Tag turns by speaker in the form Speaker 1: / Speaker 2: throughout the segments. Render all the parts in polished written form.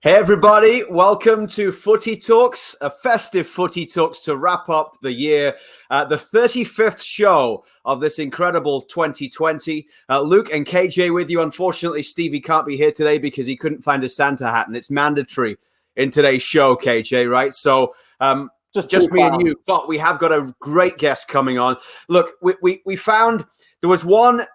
Speaker 1: Hey everybody, welcome to Footy Talks, a festive Footy Talks to wrap up the year, the 35th show of this incredible 2020. Luke and KJ with you. Unfortunately, Stevie can't be here today because he couldn't find a Santa hat, and it's mandatory in today's show, KJ, right? So just me and you, but we have got a great guest coming on. Look, we found there was one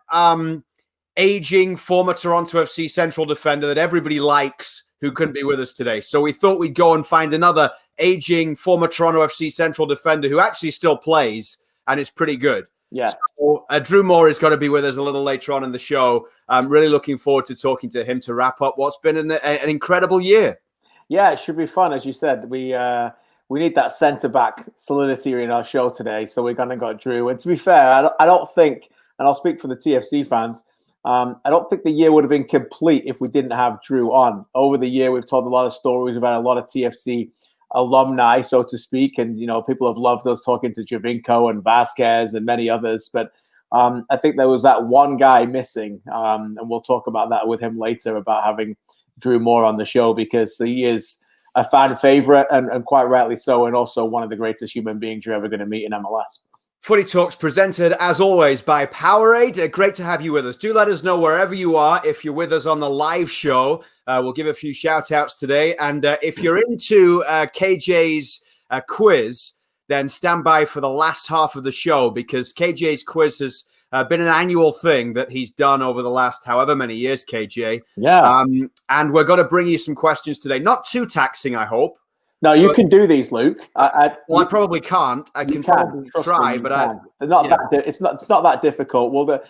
Speaker 1: aging former Toronto FC central defender that everybody likes who couldn't be with us today. So we thought we'd go and find another aging former Toronto FC central defender who actually still plays and is pretty good.
Speaker 2: Yeah.
Speaker 1: So Drew Moor is going to be with us a little later on in the show. I'm really looking forward to talking to him to wrap up what's been an incredible year.
Speaker 2: Yeah, it should be fun. As you said, we need that centre-back solidity in our show today. So we're going to go Drew. And to be fair, I don't think, and I'll speak for the TFC fans, I don't think the year would have been complete if we didn't have Drew on. Over the year, we've told a lot of stories about a lot of TFC alumni, so to speak. And, you know, people have loved us talking to Giovinco and Vazquez and many others. But I think there was that one guy missing. And we'll talk about that with him later, about having Drew Moor on the show, because he is a fan favorite and quite rightly so. And also one of the greatest human beings you're ever going to meet in MLS.
Speaker 1: Footy Talks presented, as always, by Powerade. Great to have you with us. Do let us know wherever you are. If you're with us on the live show, we'll give a few shout-outs today. And if you're into KJ's quiz, then stand by for the last half of the show, because KJ's quiz has been an annual thing that he's done over the last however many years, KJ.
Speaker 2: Yeah.
Speaker 1: And we're going to bring you some questions today. Not too taxing, I hope.
Speaker 2: No, you can do these, Luke.
Speaker 1: I probably can't. I can probably try, but
Speaker 2: they're not that. It's not that difficult. Well,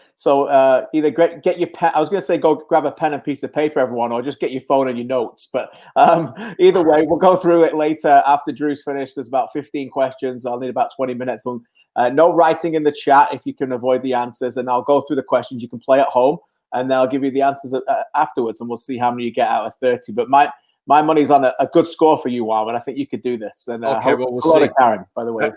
Speaker 2: either get your pen. I was going to say go grab a pen and piece of paper, everyone, or just get your phone and your notes. But either way, we'll go through it later after Drew's finished. There's about 15 questions. I'll need about 20 minutes. No writing in the chat if you can avoid the answers, and I'll go through the questions. You can play at home, and then I'll give you the answers afterwards, and we'll see how many you get out of 30. But my money's on a good score for you, Wileman. I think you could do this. And
Speaker 1: okay, well, we'll see.
Speaker 2: Karen, by the way.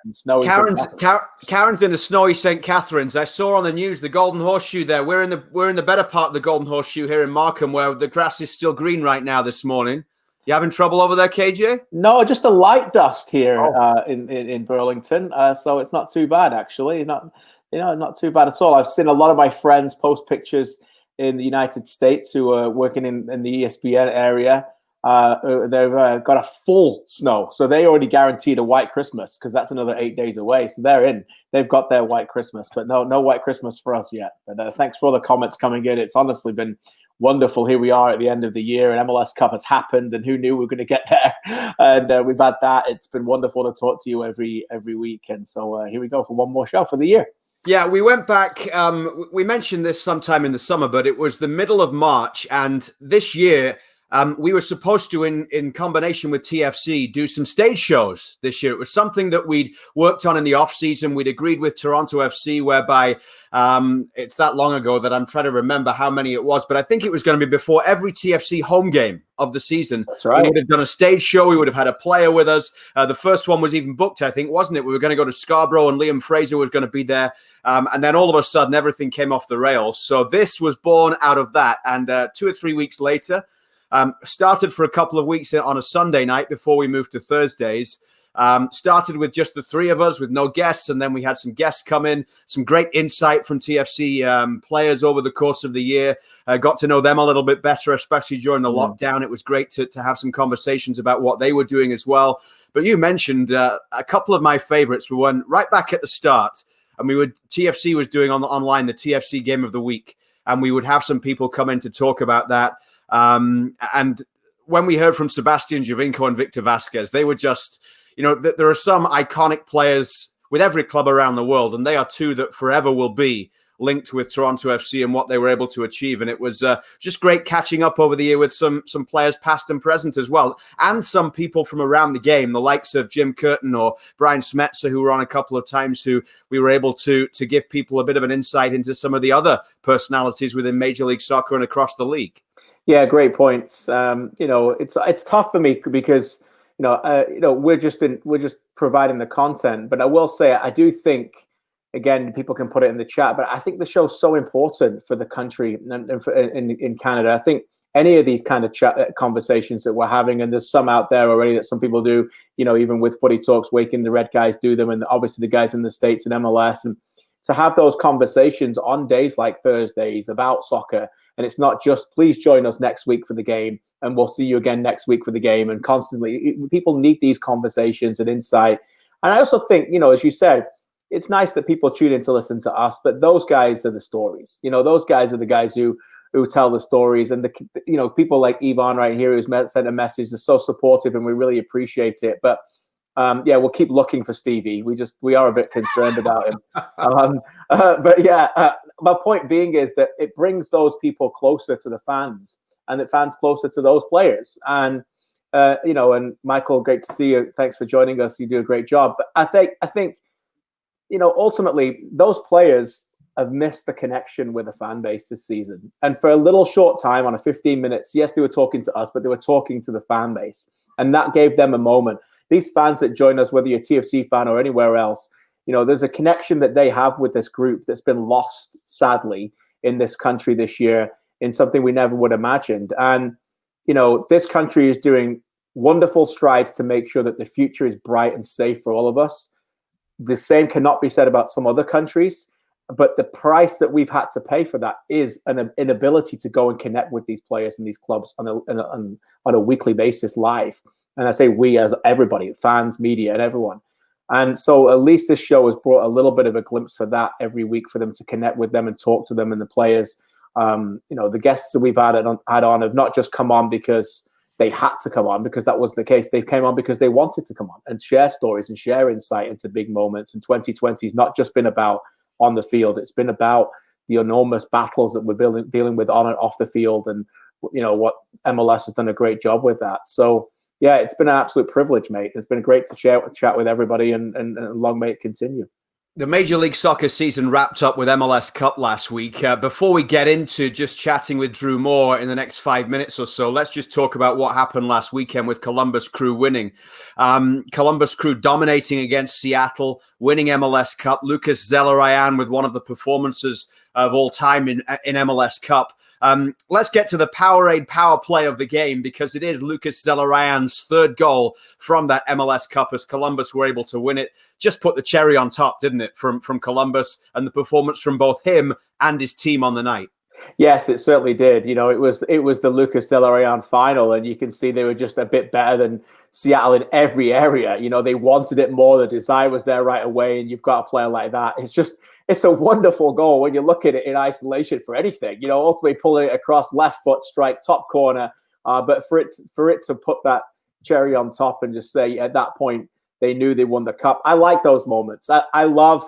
Speaker 1: Karen's in a snowy St. Catharines. I saw on the news the Golden Horseshoe there. We're in the better part of the Golden Horseshoe here in Markham, where the grass is still green right now this morning. You having trouble over there, KJ?
Speaker 2: No, just a light dust here in Burlington. So it's not too bad, actually. Not too bad at all. I've seen a lot of my friends post pictures in the United States who are working in the ESPN area. They've got a full snow, so they already guaranteed a white Christmas, because that's another 8 days away. So they've got their white Christmas, but no white Christmas for us yet. But thanks for all the comments coming in. It's honestly been wonderful. Here we are at the end of the year, and MLS Cup has happened, and who knew we were going to get there? And we've had that. It's been wonderful to talk to you every week, and so here we go for one more show for the year.
Speaker 1: Yeah, we went back. We mentioned this sometime in the summer, but it was the middle of March, and this year. We were supposed to, in combination with TFC, do some stage shows this year. It was something that we'd worked on in the offseason. We'd agreed with Toronto FC, whereby it's that long ago that I'm trying to remember how many it was, but I think it was going to be before every TFC home game of the season.
Speaker 2: That's right.
Speaker 1: We would have done a stage show. We would have had a player with us. The first one was even booked, I think, wasn't it? We were going to go to Scarborough, and Liam Fraser was going to be there. And then all of a sudden, everything came off the rails. So this was born out of that. And 2 or 3 weeks later, started for a couple of weeks on a Sunday night before we moved to Thursdays. Started with just the three of us with no guests, and then we had some guests come in, some great insight from TFC players over the course of the year. Got to know them a little bit better, especially during the lockdown. It was great to have some conversations about what they were doing as well. But you mentioned a couple of my favorites were one right back at the start, and TFC was doing online the TFC Game of the Week, and we would have some people come in to talk about that. And when we heard from Sebastian Giovinco and Victor Vazquez, they were just, there are some iconic players with every club around the world, and they are two that forever will be linked with Toronto FC and what they were able to achieve. And it was just great catching up over the year with some players past and present as well, and some people from around the game, the likes of Jim Curtin or Brian Smetzer, who were on a couple of times, who we were able to give people a bit of an insight into some of the other personalities within Major League Soccer and across the league.
Speaker 2: Yeah, great points. It's tough for me because we're just providing the content. But I will say, I do think, again, people can put it in the chat, but I think the show's so important for the country and in Canada. I think any of these kind of conversations that we're having. And there's some out there already that some people do, even with Footy Talks, Waking the Red guys do them. And obviously the guys in the States and MLS. And to have those conversations on days like Thursdays about soccer. And it's not just, please join us next week for the game, and we'll see you again next week for the game. And constantly, people need these conversations and insight. And I also think, as you said, it's nice that people tune in to listen to us, but those guys are the stories. Those guys are the guys who tell the stories. And, people like Yvonne right here who's sent a message is so supportive, and we really appreciate it. But we'll keep looking for Stevie. We are a bit concerned about him. My point being is that it brings those people closer to the fans, and the fans closer to those players. And and Michael, great to see you. Thanks for joining us. You do a great job. But I think ultimately those players have missed the connection with the fan base this season. And for a little short time on a 15 minutes, yes, they were talking to us, but they were talking to the fan base, and that gave them a moment. These fans that join us, whether you're a TFC fan or anywhere else, there's a connection that they have with this group that's been lost, sadly, in this country this year, in something we never would have imagined. And, this country is doing wonderful strides to make sure that the future is bright and safe for all of us. The same cannot be said about some other countries, but the price that we've had to pay for that is an inability to go and connect with these players and these clubs on a weekly basis live. And I say we as everybody, fans, media, and everyone. And so at least this show has brought a little bit of a glimpse for that every week, for them to connect with them and talk to them and the players. The guests that we've had on have not just come on because they had to come on, because that wasn't the case. They came on because they wanted to come on and share stories and share insight into big moments. And 2020 has not just been about on the field. It's been about the enormous battles that we're dealing with on and off the field. And, what MLS has done a great job with that. So, yeah, it's been an absolute privilege, mate. It's been great to chat with everybody, and long may it continue.
Speaker 1: The Major League Soccer season wrapped up with MLS Cup last week. Before we get into just chatting with Drew Moor in the next 5 minutes or so, let's just talk about what happened last weekend with Columbus Crew winning. Columbus Crew dominating against Seattle, winning MLS Cup. Lucas Zelarayan with one of the performances of all time in MLS Cup. Let's get to the Powerade power play of the game, because it is Lucas Zelarayan's third goal from that MLS Cup as Columbus were able to win it. Just put the cherry on top, didn't it, from Columbus, and the performance from both him and his team on the night.
Speaker 2: Yes, it certainly did. It was the Lucas Zelarayan final, and you can see they were just a bit better than Seattle in every area. They wanted it more. The desire was there right away, and you've got a player like that. It's a wonderful goal when you look at it in isolation for anything. Ultimately pulling it across left foot strike, top corner. But for it to put that cherry on top and just say at that point they knew they won the cup. I like those moments. I love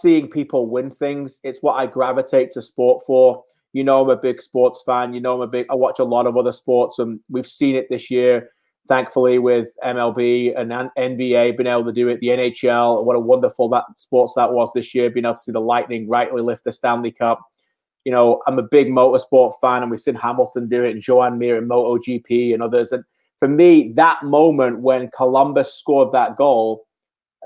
Speaker 2: seeing people win things. It's what I gravitate to sport for. I'm a big sports fan. I watch a lot of other sports, and we've seen it this year. Thankfully, with MLB and NBA being able to do it, the NHL, what a wonderful sports that was this year, being able to see the Lightning rightly lift the Stanley Cup. I'm a big motorsport fan, and we've seen Hamilton do it, and Joan Mir in MotoGP and others. And for me, that moment when Columbus scored that goal,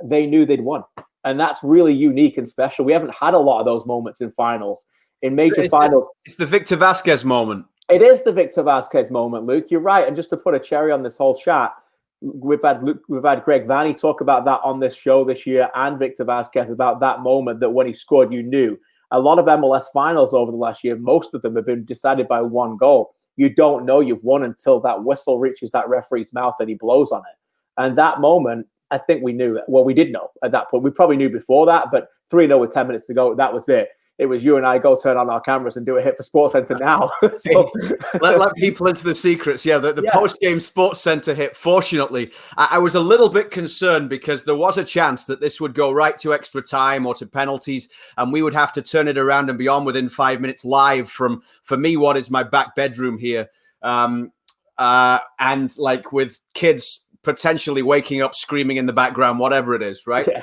Speaker 2: they knew they'd won. And that's really unique and special. We haven't had a lot of those moments in finals. In major finals.
Speaker 1: It's the Victor Vazquez moment.
Speaker 2: It is the Victor Vazquez moment, Luke. You're right. And just to put a cherry on this whole chat, we've had Greg Vanney talk about that on this show this year, and Victor Vazquez about that moment that when he scored, you knew. A lot of MLS finals over the last year, most of them have been decided by one goal. You don't know you've won until that whistle reaches that referee's mouth and he blows on it. And that moment, I think we knew. Well, we did know at that point. We probably knew before that, but 3-0 with 10 minutes to go, that was it. It was you and I go turn on our cameras and do a hit for Sports Center now. So,
Speaker 1: let people into the secrets. Yeah, the post-game Sports Center hit. Fortunately, I was a little bit concerned because there was a chance that this would go right to extra time or to penalties, and we would have to turn it around and be on within 5 minutes live from, for me, what is my back bedroom here. And like with kids potentially waking up, screaming in the background, whatever it is, right?
Speaker 2: Yeah.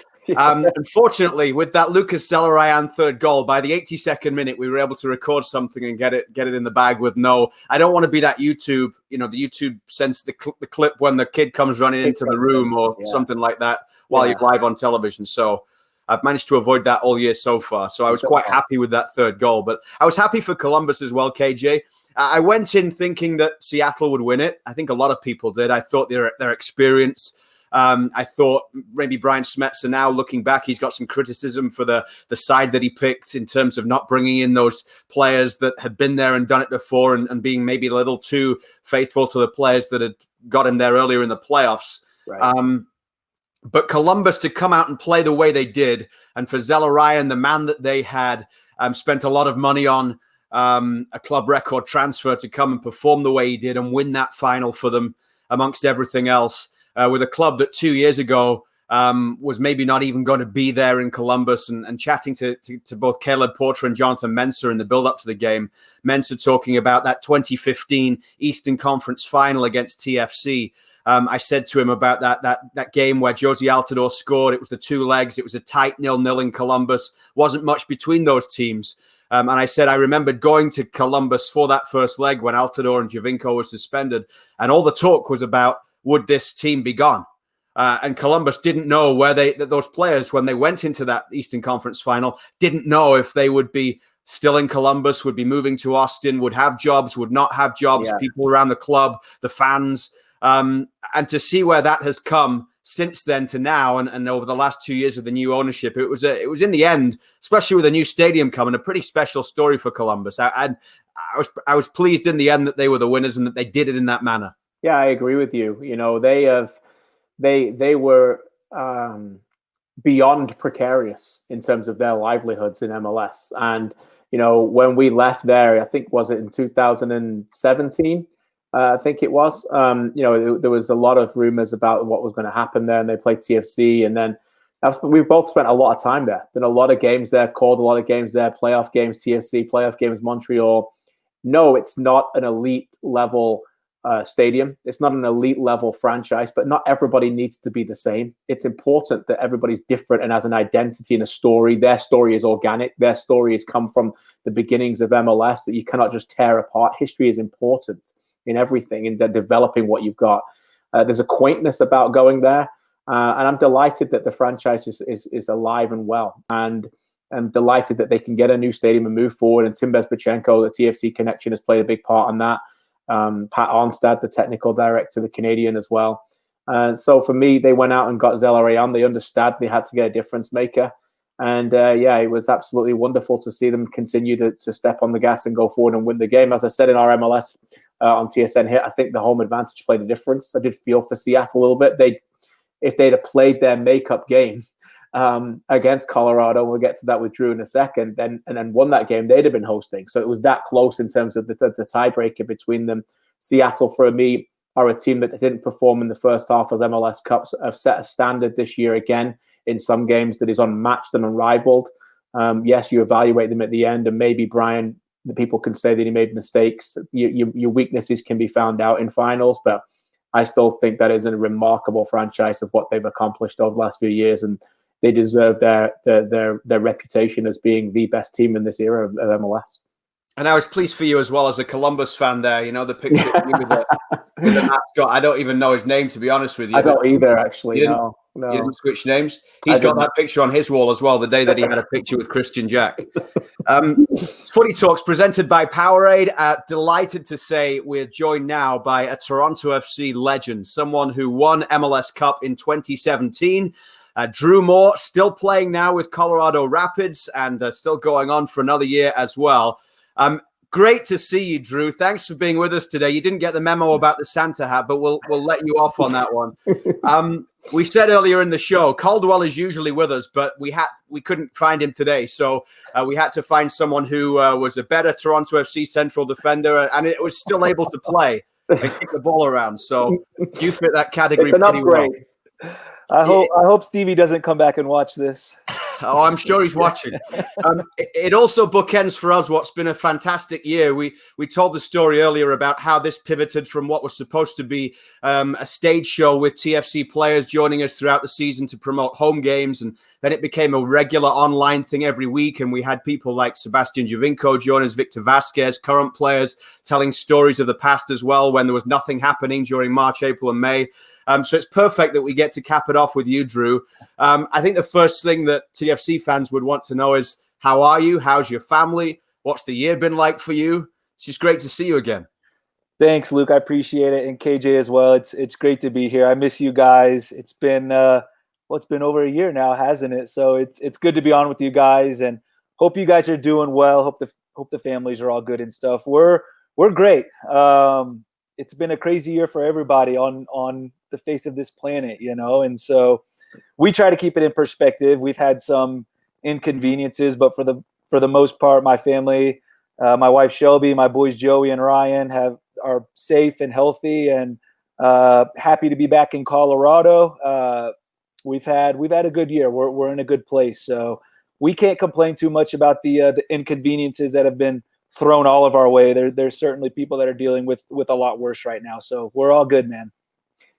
Speaker 1: Unfortunately, with that Lucas Zelarayan third goal, by the 82nd minute, we were able to record something and get it in the bag with no. I don't want to be that YouTube, the YouTube sends the clip when the kid comes running into the room or something like that while you're live on television. So I've managed to avoid that all year so far. So I was quite happy with that third goal, but I was happy for Columbus as well, KJ. I went in thinking that Seattle would win it. I think a lot of people did. I thought their experience. I thought maybe Brian Smetzer now, looking back, he's got some criticism for the side that he picked in terms of not bringing in those players that had been there and done it before and being maybe a little too faithful to the players that had got him there earlier in the playoffs. Right. But Columbus to come out and play the way they did, and for Zelarayan, the man that they had spent a lot of money on a club record transfer to come and perform the way he did and win that final for them amongst everything else. With a club that 2 years ago was maybe not even going to be there in Columbus, and chatting to both Caleb Porter and Jonathan Mensah in the build-up to the game. Mensah talking about that 2015 Eastern Conference final against TFC. I said to him about that game where Josie Altidore scored. It was the two legs. It was a tight 0-0 in Columbus. Wasn't much between those teams. And I said I remembered going to Columbus for that first leg when Altidore and Javinko were suspended. And all the talk was about, would this team be gone? And Columbus didn't know where those players, when they went into that Eastern Conference final, didn't know if they would be still in Columbus, would be moving to Austin, would have jobs, would not have jobs, people around the club, the fans. And to see where that has come since then to now, and over the last 2 years of the new ownership, it was in the end, especially with a new stadium coming, a pretty special story for Columbus. I was pleased in the end that they were the winners and that they did it in that manner.
Speaker 2: Yeah, I agree with you. You know, they were beyond precarious in terms of their livelihoods in MLS. And, you know, when we left there, I think, was it in 2017? I think it was. You know, there was a lot of rumors about what was going to happen there, and they played TFC. And then we've both spent a lot of time there. Been a lot of games there, called a lot of games there, playoff games, TFC, playoff games, Montreal. No, it's not an elite level stadium. It's not an elite level franchise, but not everybody needs to be the same. It's important that everybody's different and has an identity and a story. Their story is organic. Their story has come from the beginnings of MLS that you cannot just tear apart. History is important in everything, in developing what you've got. There's a quaintness about going there. And I'm delighted that the franchise is alive and well. And I'm delighted that they can get a new stadium and move forward. And Tim Bezbatchenko, the TFC connection, has played a big part on that. Pat Arnstad, the technical director, the Canadian as well. So for me, they went out and got Zelarayan. They understood they had to get a difference maker. And it was absolutely wonderful to see them continue to step on the gas and go forward and win the game. As I said in our MLS on TSN here, I think the home advantage played a difference. I did feel for Seattle a little bit. If they'd have played their makeup game against Colorado, we'll get to that with Drew in a second, and then won that game, they'd have been hosting. So it was that close in terms of the tiebreaker between them. Seattle, for me, are a team that didn't perform in the first half of MLS Cups, have set a standard this year again in some games that is unmatched and unrivaled. Yes, you evaluate them at the end, and maybe Brian, the people can say that he made mistakes. Your weaknesses can be found out in finals, but I still think that is a remarkable franchise of what they've accomplished over the last few years, and they deserve their reputation as being the best team in this era of MLS.
Speaker 1: And I was pleased for you as well as a Columbus fan there. You know, the picture of you with the mascot. I don't even know his name, to be honest with you.
Speaker 2: I don't either, actually. No.
Speaker 1: You didn't switch names? He's got that picture on his wall as well, the day that he had a picture with Kristian Jack. Footy Talks presented by Powerade. Delighted to say we're joined now by a Toronto FC legend, someone who won MLS Cup in 2017. Drew Moor, still playing now with Colorado Rapids and still going on for another year as well. Great to see you, Drew. Thanks for being with us today. You didn't get the memo about the Santa hat, but we'll let you off on that one. We said earlier in the show, Caldwell is usually with us, but we couldn't find him today. So we had to find someone who was a better Toronto FC central defender and it was still able to play and kick the ball around. So you fit that category pretty well.
Speaker 3: I hope Stevie doesn't come back and watch this.
Speaker 1: Oh, I'm sure he's watching. It also bookends for us what's been a fantastic year. We told the story earlier about how this pivoted from what was supposed to be a stage show with TFC players joining us throughout the season to promote home games. And then it became a regular online thing every week. And we had people like Sebastian Javinko join us, Victor Vazquez, current players telling stories of the past as well when there was nothing happening during March, April, and May. So it's perfect that we get to cap it off with you, Drew. I think the first thing that TFC fans would want to know is, how are you? How's your family? What's the year been like for you? It's just great to see you again.
Speaker 3: Thanks, Luke. I appreciate it, and KJ as well. It's great to be here. I miss you guys. It's been it's been over a year now, hasn't it? So it's good to be on with you guys, and hope you guys are doing well. Hope the families are all good and stuff. We're great. It's been a crazy year for everybody on the face of this planet, and so we try to keep it in perspective. We've had some inconveniences, but for the most part, my family, my wife Shelby, my boys Joey and Ryan are safe and healthy, and happy to be back in Colorado. We've had a good year. We're in a good place, so we can't complain too much about the inconveniences that have been thrown all of our way. There's certainly people that are dealing with a lot worse right now, so we're all good, man.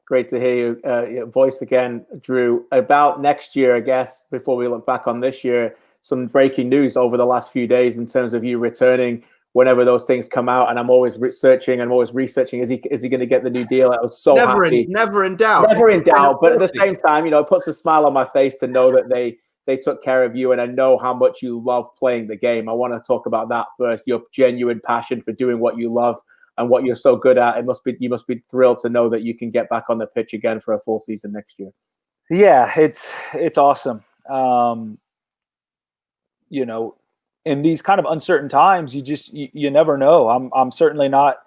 Speaker 2: Great to hear your voice again, Drew. About next year, I guess, before we look back on this year, some breaking news over the last few days in terms of you returning whenever those things come out. And I'm always researching. Is he going to get the new deal? I was so happy.
Speaker 1: Never in doubt.
Speaker 2: Never in doubt. But at the same time, it puts a smile on my face to know that they took care of you, and I know how much you love playing the game. I want to talk about that first, your genuine passion for doing what you love and what you're so good at. You must be thrilled to know that you can get back on the pitch again for a full season next year.
Speaker 3: Yeah, it's awesome. In these kind of uncertain times, you never know. I'm certainly not.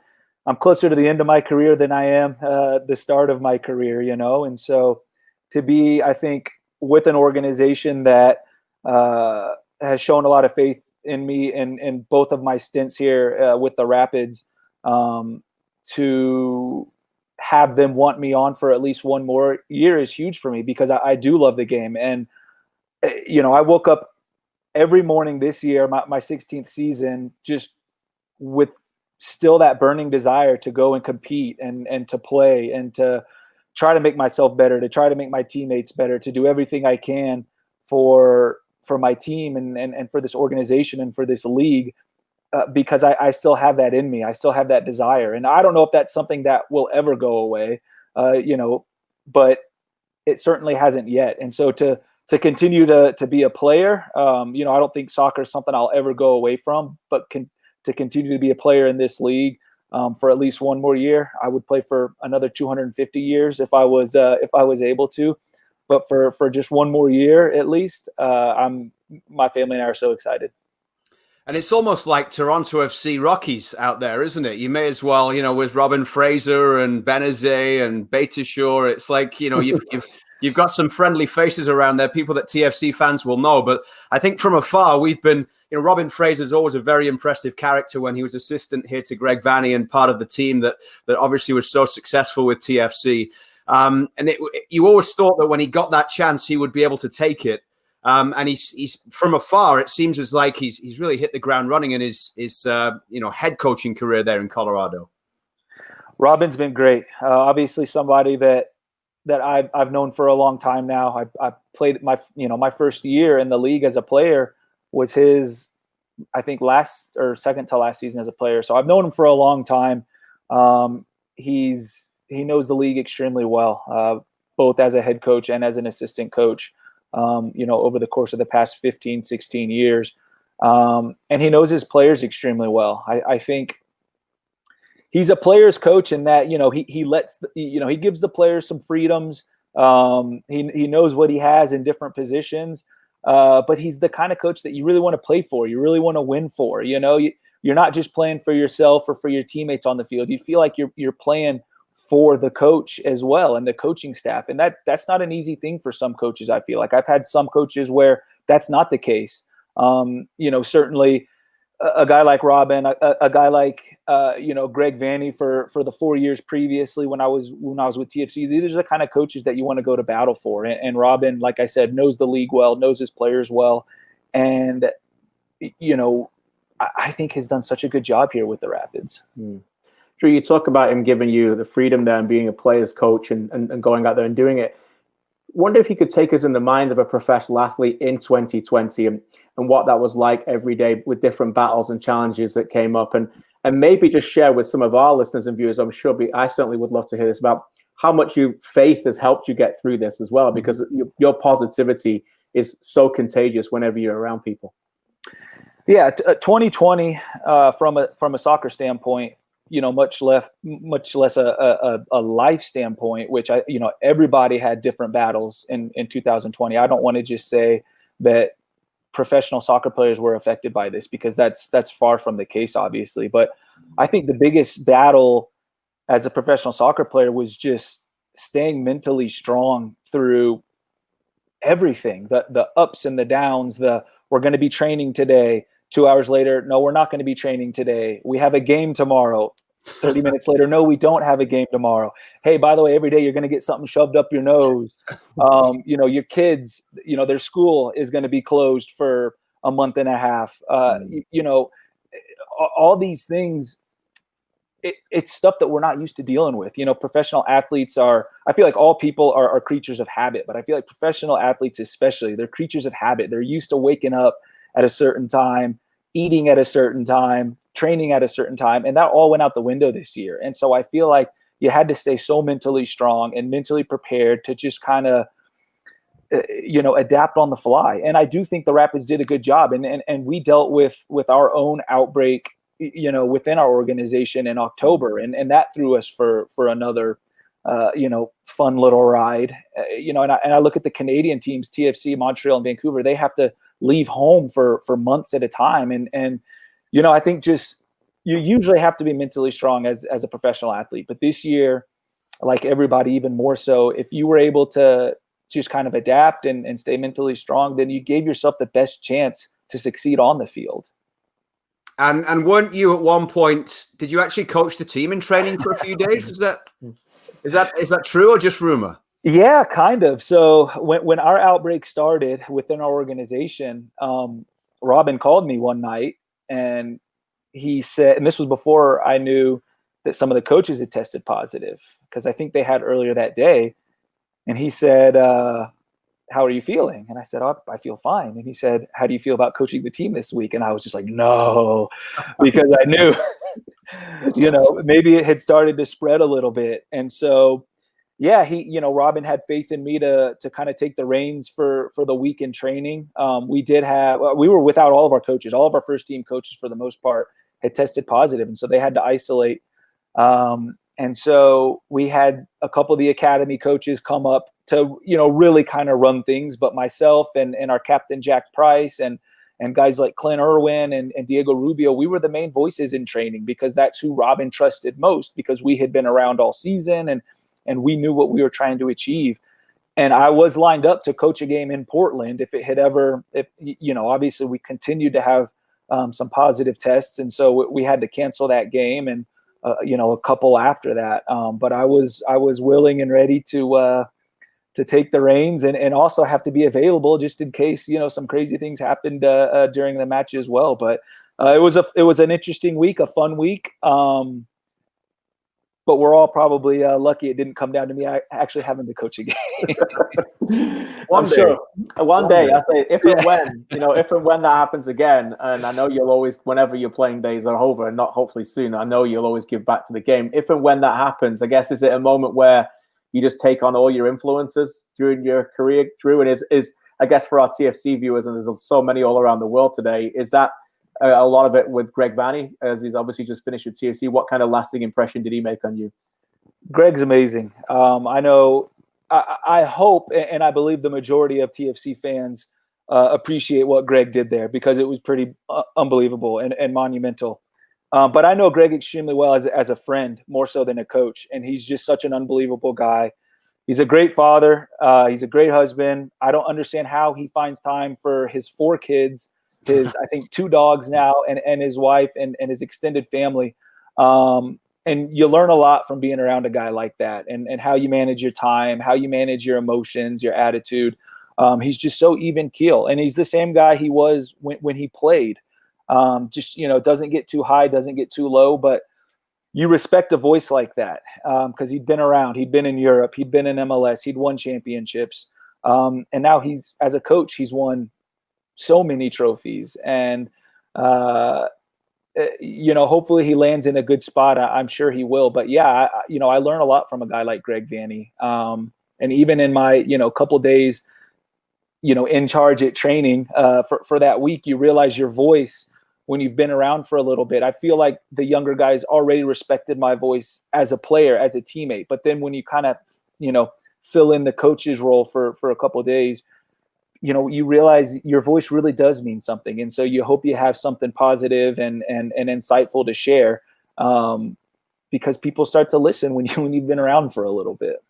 Speaker 3: I'm closer to the end of my career than I am the start of my career, and so to be, I think, with an organization that has shown a lot of faith in me and both of my stints here with the Rapids, to have them want me on for at least one more year is huge for me, because I do love the game. And, I woke up every morning this year, my 16th season, just with still that burning desire to go and compete and to play and to try to make myself better, to try to make my teammates better, to do everything I can for my team and for this organization and for this league, because I still have that in me. I still have that desire. And I don't know if that's something that will ever go away, but it certainly hasn't yet. And so to continue to be a player, I don't think soccer is something I'll ever go away from, but to continue to be a player in this league, for at least one more year. I would play for another 250 years if I was able to, but for just one more year at least, my family and I are so excited.
Speaker 1: And it's almost like Toronto FC Rockies out there, isn't it? You may as well, with Robin Fraser and Benazet and Beitashour, it's like, you've got some friendly faces around there, people that TFC fans will know. But I think from afar, we've been, Robin Fraser's always a very impressive character when he was assistant here to Greg Vanney and part of the team that obviously was so successful with TFC. You always thought that when he got that chance, he would be able to take it. And he's from afar, it seems as like he's really hit the ground running in his head coaching career there in Colorado.
Speaker 3: Robin's been great. Obviously somebody that I've known for a long time now. I played my first year in the league as a player was his, I think, last or second to last season as a player. So I've known him for a long time. He knows the league extremely well, both as a head coach and as an assistant coach, over the course of the past 15, 16 years. And he knows his players extremely well. I think he's a player's coach in that, he lets, he gives the players some freedoms. He knows what he has in different positions, but he's the kind of coach that you really want to play for. You really want to win for, you're not just playing for yourself or for your teammates on the field. You feel like you're playing for the coach as well and the coaching staff. And that's not an easy thing for some coaches. I feel like I've had some coaches where that's not the case. Certainly a guy like Robin, a guy like, Greg Vanney for the 4 years previously when I was with TFC, these are the kind of coaches that you want to go to battle for. And Robin, like I said, knows the league well, knows his players well. And, I think has done such a good job here with the Rapids.
Speaker 2: Drew, you talk about him giving you the freedom there and being a player's coach and going out there and doing it. Wonder if you could take us in the mind of a professional athlete in 2020 and what that was like every day with different battles and challenges that came up, and maybe just share with some of our listeners and viewers. I certainly would love to hear this about how much faith has helped you get through this as well, because your positivity is so contagious whenever you're around people.
Speaker 3: Yeah, 2020 from a soccer standpoint, much less a life standpoint, which everybody had different battles in 2020. I don't want to just say that professional soccer players were affected by this, because that's far from the case, obviously. But I think the biggest battle as a professional soccer player was just staying mentally strong through everything, the ups and the downs, we're going to be training today. 2 hours later, no, we're not going to be training today. We have a game tomorrow. 30 minutes later, no, we don't have a game tomorrow. Hey, by the way, every day you're going to get something shoved up your nose. Your kids, their school is going to be closed for a month and a half. All these things, it's stuff that we're not used to dealing with. Professional athletes I feel like all people are creatures of habit, but I feel like professional athletes especially, they're creatures of habit. They're used to waking up at a certain time, eating at a certain time, training at a certain time, and that all went out the window this year. And so I feel like you had to stay so mentally strong and mentally prepared to just kind of adapt on the fly. And I do think the Rapids did a good job, and we dealt with our own outbreak within our organization in October, and that threw us for another fun little ride. And I look at the Canadian teams, TFC, Montreal, and Vancouver. They have to leave home for months at a time, and I think just you usually have to be mentally strong as a professional athlete. But this year, like everybody, even more so, if you were able to just kind of adapt and stay mentally strong, then you gave yourself the best chance to succeed on the field.
Speaker 1: And weren't you at one point? Did you actually coach the team in training for a few days? Is that true or just rumor?
Speaker 3: Yeah, kind of. So when our outbreak started within our organization, Robin called me one night and he said, and this was before I knew that some of the coaches had tested positive, because I think they had earlier that day. And he said, how are you feeling? And I said, oh, I feel fine. And he said, how do you feel about coaching the team this week? And I was just like, no, because I knew, maybe it had started to spread a little bit. And so, yeah, Robin had faith in me to kind of take the reins for the week in training. We were without all of our coaches. All of our first team coaches, for the most part, had tested positive, and so they had to isolate. And so we had a couple of the academy coaches come up to, really kind of run things. But myself and our captain, Jack Price, and guys like Clint Irwin and Diego Rubio, we were the main voices in training, because that's who Robin trusted most, because we had been around all season and we knew what we were trying to achieve. And I was lined up to coach a game in Portland if obviously we continued to have some positive tests. And so we had to cancel that game and, a couple after that. But I was willing and ready to take the reins and also have to be available just in case, some crazy things happened during the match as well. But it was an interesting week, a fun week. But we're all probably lucky it didn't come down to me actually having to coach a game.
Speaker 2: One day, I say, if and when that happens again, and I know you'll always, whenever your playing days are over, and not hopefully soon, I know you'll always give back to the game. If and when that happens, I guess, is it a moment where you just take on all your influences during your career, Drew? And is I guess for our TFC viewers, and there's so many all around the world today, is that a lot of it with Greg Vanney, as he's obviously just finished with TFC? What kind of lasting impression did he make on you?
Speaker 3: Greg's amazing. I know, I hope, and I believe the majority of TFC fans appreciate what Greg did there, because it was pretty unbelievable and monumental. But I know Greg extremely well as a friend, more so than a coach. And he's just such an unbelievable guy. He's a great father. He's a great husband. I don't understand how he finds time for his 4 kids, his, I think, 2 dogs now, and his wife and his extended family. And you learn a lot from being around a guy like that, and how you manage your time, how you manage your emotions, your attitude. He's just so even keel, and he's the same guy he was when he played. Doesn't get too high, doesn't get too low, but you respect a voice like that, because he'd been around, he'd been in Europe, he'd been in MLS, he'd won championships. And now as a coach, he's won so many trophies, and hopefully he lands in a good spot. I'm sure he will. But yeah, I learn a lot from a guy like Greg Vanney. And even in my, couple days, in charge at training for that week, you realize your voice when you've been around for a little bit. I feel like the younger guys already respected my voice as a player, as a teammate. But then when you kind of, fill in the coach's role for a couple of days, you realize your voice really does mean something. And so you hope you have something positive and insightful to share, because people start to listen when you've been around for a little bit.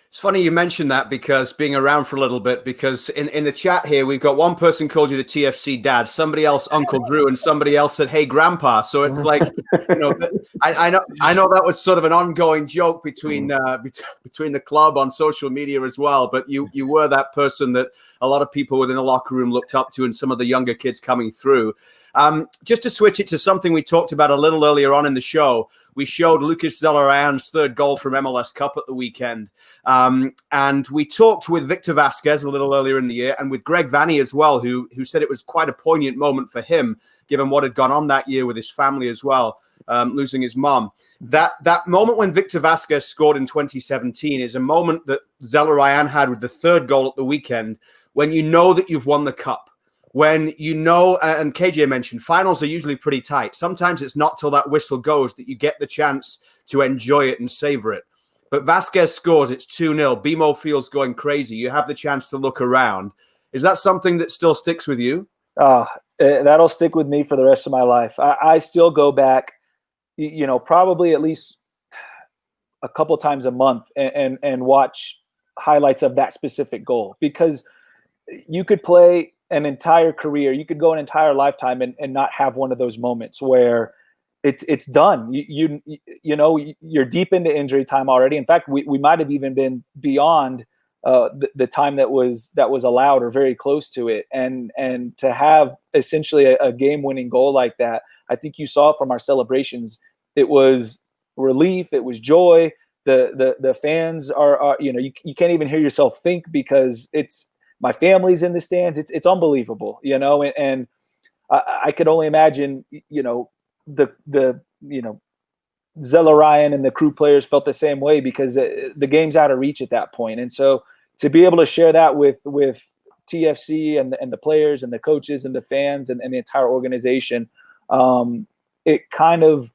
Speaker 1: It's funny you mentioned that, because being around for a little bit, because in the chat here, we've got one person called you the TFC dad, somebody else Uncle Drew, and somebody else said, "Hey, Grandpa." So it's like, I know that was sort of an ongoing joke between the club on social media as well. But you were that person that a lot of people within the locker room looked up to, and some of the younger kids coming through. Just to switch it to something we talked about a little earlier on in the show, we showed Lucas Zelarayan's third goal from MLS Cup at the weekend. And we talked with Victor Vazquez a little earlier in the year, and with Greg Vanney as well, who said it was quite a poignant moment for him, given what had gone on that year with his family as well, losing his mom. That moment when Victor Vazquez scored in 2017 is a moment that Zelarayan had with the third goal at the weekend, when you know that you've won the cup. When and KJ mentioned, finals are usually pretty tight. Sometimes it's not till that whistle goes that you get the chance to enjoy it and savor it. But Vazquez scores, it's 2-0. BMO Field's going crazy. You have the chance to look around. Is that something that still sticks with you?
Speaker 3: That'll stick with me for the rest of my life. I still go back, probably at least a couple times a month and watch highlights of that specific goal, because you could play an entire career, you could go an entire lifetime and not have one of those moments where it's done. You're deep into injury time already. In fact, we might have even been beyond the time that was allowed, or very close to it. And to have essentially a game-winning goal like that, I think you saw from our celebrations, it was relief, it was joy. The fans are you can't even hear yourself think, because my family's in the stands. It's unbelievable, and I could only imagine, the Zelarayan and the crew players felt the same way, because the game's out of reach at that point. And so to be able to share that with TFC and the players and the coaches and the fans and the entire organization, it kind of,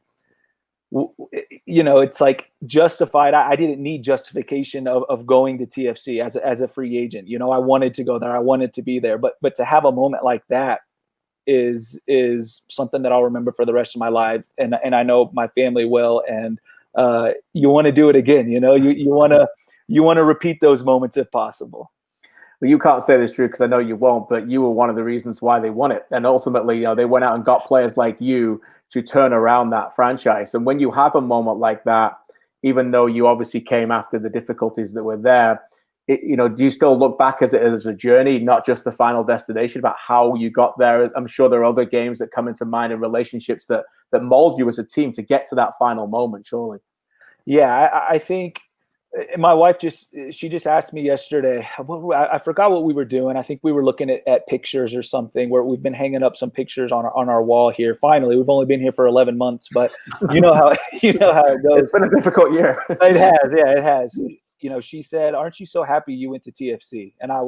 Speaker 3: it's like justified. I didn't need justification of going to TFC as a free agent. I wanted to go there. I wanted to be there. But to have a moment like that is something that I'll remember for the rest of my life. And I know my family will. And you want to do it again. You want to repeat those moments if possible.
Speaker 2: Well, you can't say this, Drew, because I know you won't, but you were one of the reasons why they won it. And ultimately, they went out and got players like you to turn around that franchise. And when you have a moment like that, even though you obviously came after the difficulties that were there, do you still look back as a journey, not just the final destination, about how you got there? I'm sure there are other games that come into mind and relationships that mold you as a team to get to that final moment, surely.
Speaker 3: Yeah, I think my wife just asked me yesterday. I forgot what we were doing. I think we were looking at pictures or something, where we've been hanging up some pictures on our wall here. Finally, we've only been here for 11 months, but you know how it goes.
Speaker 2: It's been a difficult year.
Speaker 3: It has, yeah, it has. She said, "Aren't you so happy you went to TFC?" And I,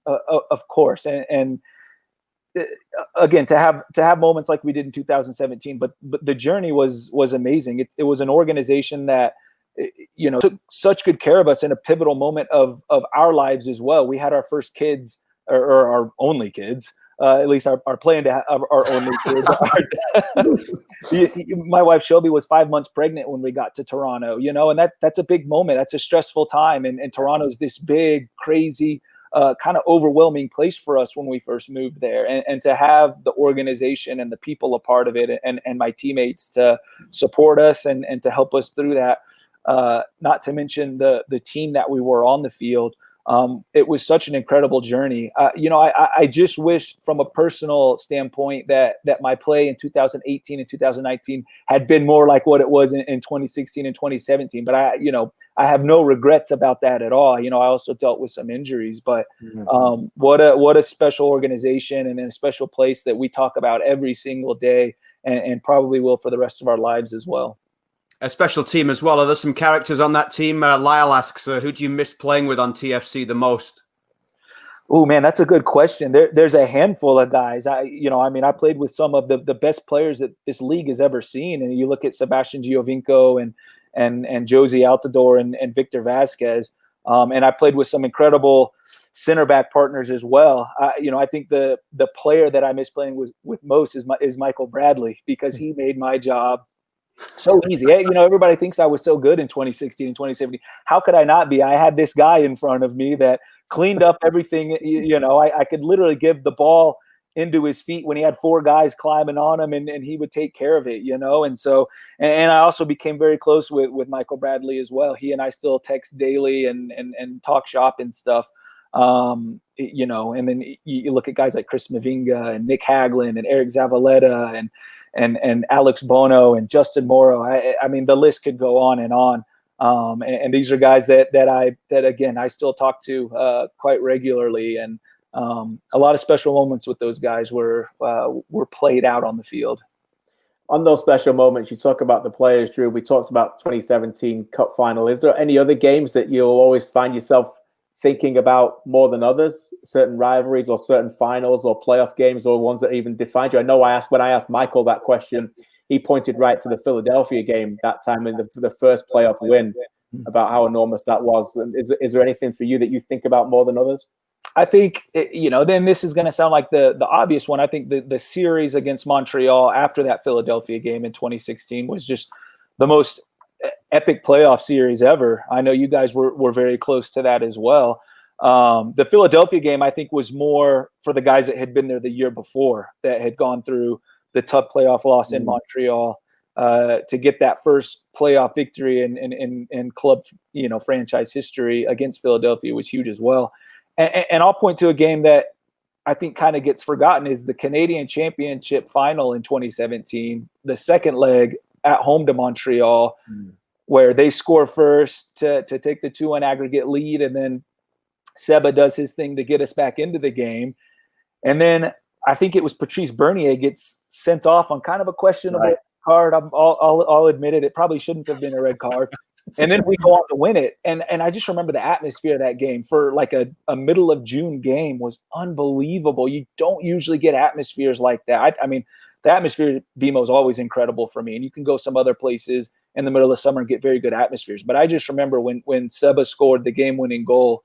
Speaker 3: of course. And again, to have moments like we did in 2017, but the journey was amazing. It was an organization that took such good care of us in a pivotal moment of our lives as well. We had our first kids, or our only kids, at least our plan to have our only kids. My wife Shelby was 5 months pregnant when we got to Toronto, and that's a big moment. That's a stressful time. And Toronto's this big, crazy, kind of overwhelming place for us when we first moved there. And to have the organization and the people a part of it, and my teammates to support us and to help us through that. Not to mention the team that we were on the field. It was such an incredible journey. I just wish, from a personal standpoint, that my play in 2018 and 2019 had been more like what it was in 2016 and 2017. But I have no regrets about that at all. I also dealt with some injuries, but what a special organization and a special place that we talk about every single day, and probably will for the rest of our lives as well.
Speaker 1: A special team as well. Are there some characters on that team? Lyle asks, who do you miss playing with on TFC the most?
Speaker 3: Oh man, that's a good question. There's a handful of guys. I played with some of the best players that this league has ever seen. And you look at Sebastian Giovinco and Josie Altidore and Victor Vazquez. And I played with some incredible center back partners as well. I think the player that I miss playing with most is Michael Bradley, because he made my job so easy. Everybody thinks I was so good in 2016 and 2017. How could I not be? I had this guy in front of me that cleaned up everything. I could literally give the ball into his feet when he had 4 guys climbing on him, and he would take care of it, And so, and I also became very close with Michael Bradley as well. He and I still text daily and talk shop and stuff. And then you look at guys like Chris Mavinga and Nick Haglund and Eric Zavaleta and Alex Bono and Justin Morrow. I mean, the list could go on and on. And these are guys that again, I still talk to quite regularly, and a lot of special moments with those guys were played out on the field.
Speaker 2: On those special moments, you talk about the players, Drew. We talked about 2017 Cup final. Is there any other games that you'll always find yourself thinking about more than others? Certain rivalries or certain finals or playoff games, or ones that even defined you? I know when I asked Michael that question, he pointed right to the Philadelphia game that time in the first playoff win, about how enormous that was. Is there anything for you that you think about more than others?
Speaker 3: I think, then this is going to sound like the obvious one. I think the series against Montreal after that Philadelphia game in 2016 was just the most epic playoff series ever. I know you guys were very close to that as well. The Philadelphia game, I think, was more for the guys that had been there the year before, that had gone through the tough playoff loss in Montreal, to get that first playoff victory in club, franchise history against Philadelphia was huge as well. And I'll point to a game that I think kind of gets forgotten, is the Canadian Championship final in 2017, the second leg at home to Montreal, where they score first to take the 2-1 aggregate lead, and then Seba does his thing to get us back into the game. And then I think it was Patrice Bernier gets sent off on kind of a questionable card. I'll admit it. It probably shouldn't have been a red card. And then we go on to win it. And I just remember the atmosphere of that game for like a middle of June game was unbelievable. You don't usually get atmospheres like that. I mean, the atmosphere at BMO is always incredible for me. And you can go some other places in the middle of summer and get very good atmospheres. But I just remember when Seba scored the game-winning goal,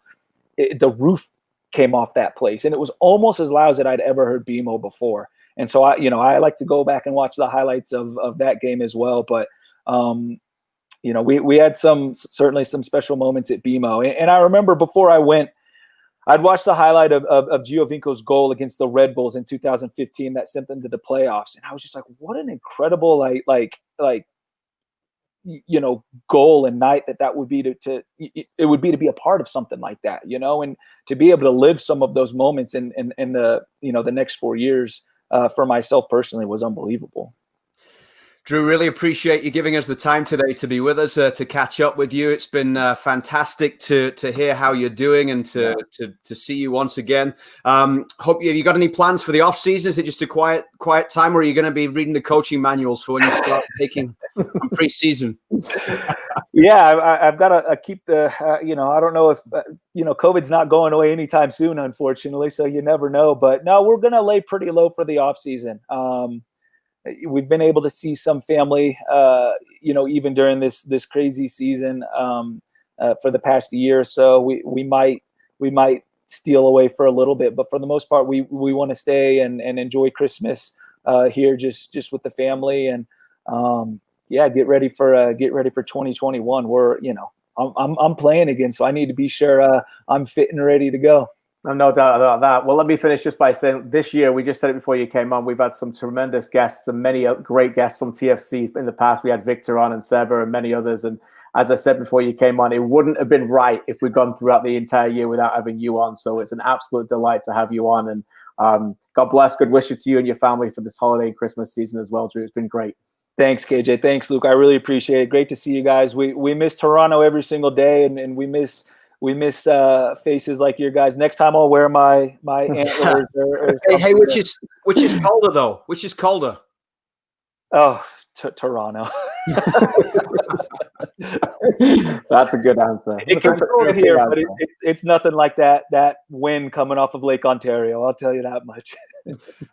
Speaker 3: the roof came off that place. And it was almost as loud as I'd ever heard BMO before. And so I like to go back and watch the highlights of that game as well. But we had certainly some special moments at BMO. And I remember before I went, I'd watched the highlight of Giovinco's goal against the Red Bulls in 2015 that sent them to the playoffs. And I was just like, what an incredible, goal and night that would be to be a part of something like that, and to be able to live some of those moments in the, the next 4 years for myself personally was unbelievable.
Speaker 1: Drew, really appreciate you giving us the time today to be with us, to catch up with you. It's been fantastic to hear how you're doing and to see you once again. Hope you got any plans for the off season? Is it just a quiet time, or are you going to be reading the coaching manuals for when you start taking pre-season?
Speaker 3: Yeah, I've got to keep the, I don't know if, COVID's not going away anytime soon, unfortunately. So you never know. But no, we're going to lay pretty low for the off season. We've been able to see some family, even during this crazy season for the past year or so. We might steal away for a little bit, but for the most part, we want to stay and enjoy Christmas here, just with the family, and get ready for 2021. We're I'm playing again, so I need to be sure I'm fit and ready to go.
Speaker 2: No doubt about that. Well, let me finish just by saying this year, we just said it before you came on, we've had some tremendous guests and many great guests from TFC in the past. We had Victor on and Seba and many others. And as I said before you came on, it wouldn't have been right if we'd gone throughout the entire year without having you on. So it's an absolute delight to have you on. And God bless, good wishes to you and your family for this holiday and Christmas season as well, Drew. It's been great.
Speaker 3: Thanks, KJ. Thanks, Luke. I really appreciate it. Great to see you guys. We miss Toronto every single day, and we miss faces like your guys. Next time I'll wear my antlers.
Speaker 1: Hey, which is colder though? Which is colder?
Speaker 3: Oh, Toronto.
Speaker 2: That's a good answer.
Speaker 3: It can go here, but it's nothing like that win coming off of Lake Ontario. I'll tell you that much.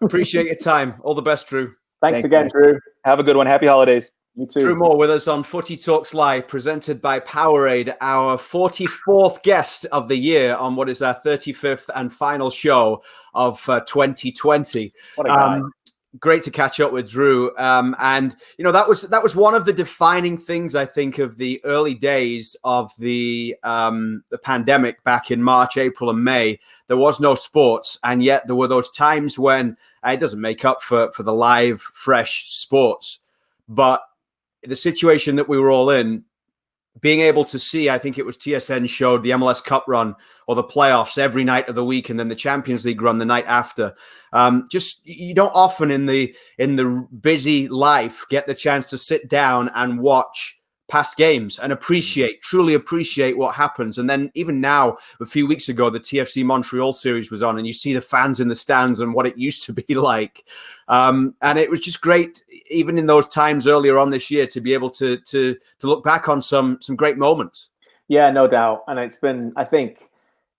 Speaker 1: Appreciate your time. All the best, Drew.
Speaker 2: Thanks again, Drew.
Speaker 3: Have a good one. Happy holidays.
Speaker 2: You too.
Speaker 1: Drew Moor with us on Footy Talks Live, presented by Powerade, our 44th guest of the year on what is our 35th and final show of 2020.
Speaker 2: What a guy.
Speaker 1: Great to catch up with Drew. And, you know, that was one of the defining things, I think, of the early days of the pandemic back in March, April and May. There was no sports. And yet there were those times when it doesn't make up for the live, fresh sports. But the situation that we were all in, being able to see, I think it was TSN showed the MLS Cup run or the playoffs every night of the week, and then the Champions League run the night after. Just you don't often in the busy life get the chance to sit down and watch past games and truly appreciate what happens. And then even now, a few weeks ago, the TFC Montreal series was on, and you see the fans in the stands and what it used to be like. And it was just great, even in those times earlier on this year, to be able to look back on some great moments.
Speaker 2: Yeah, no doubt. And it's been, I think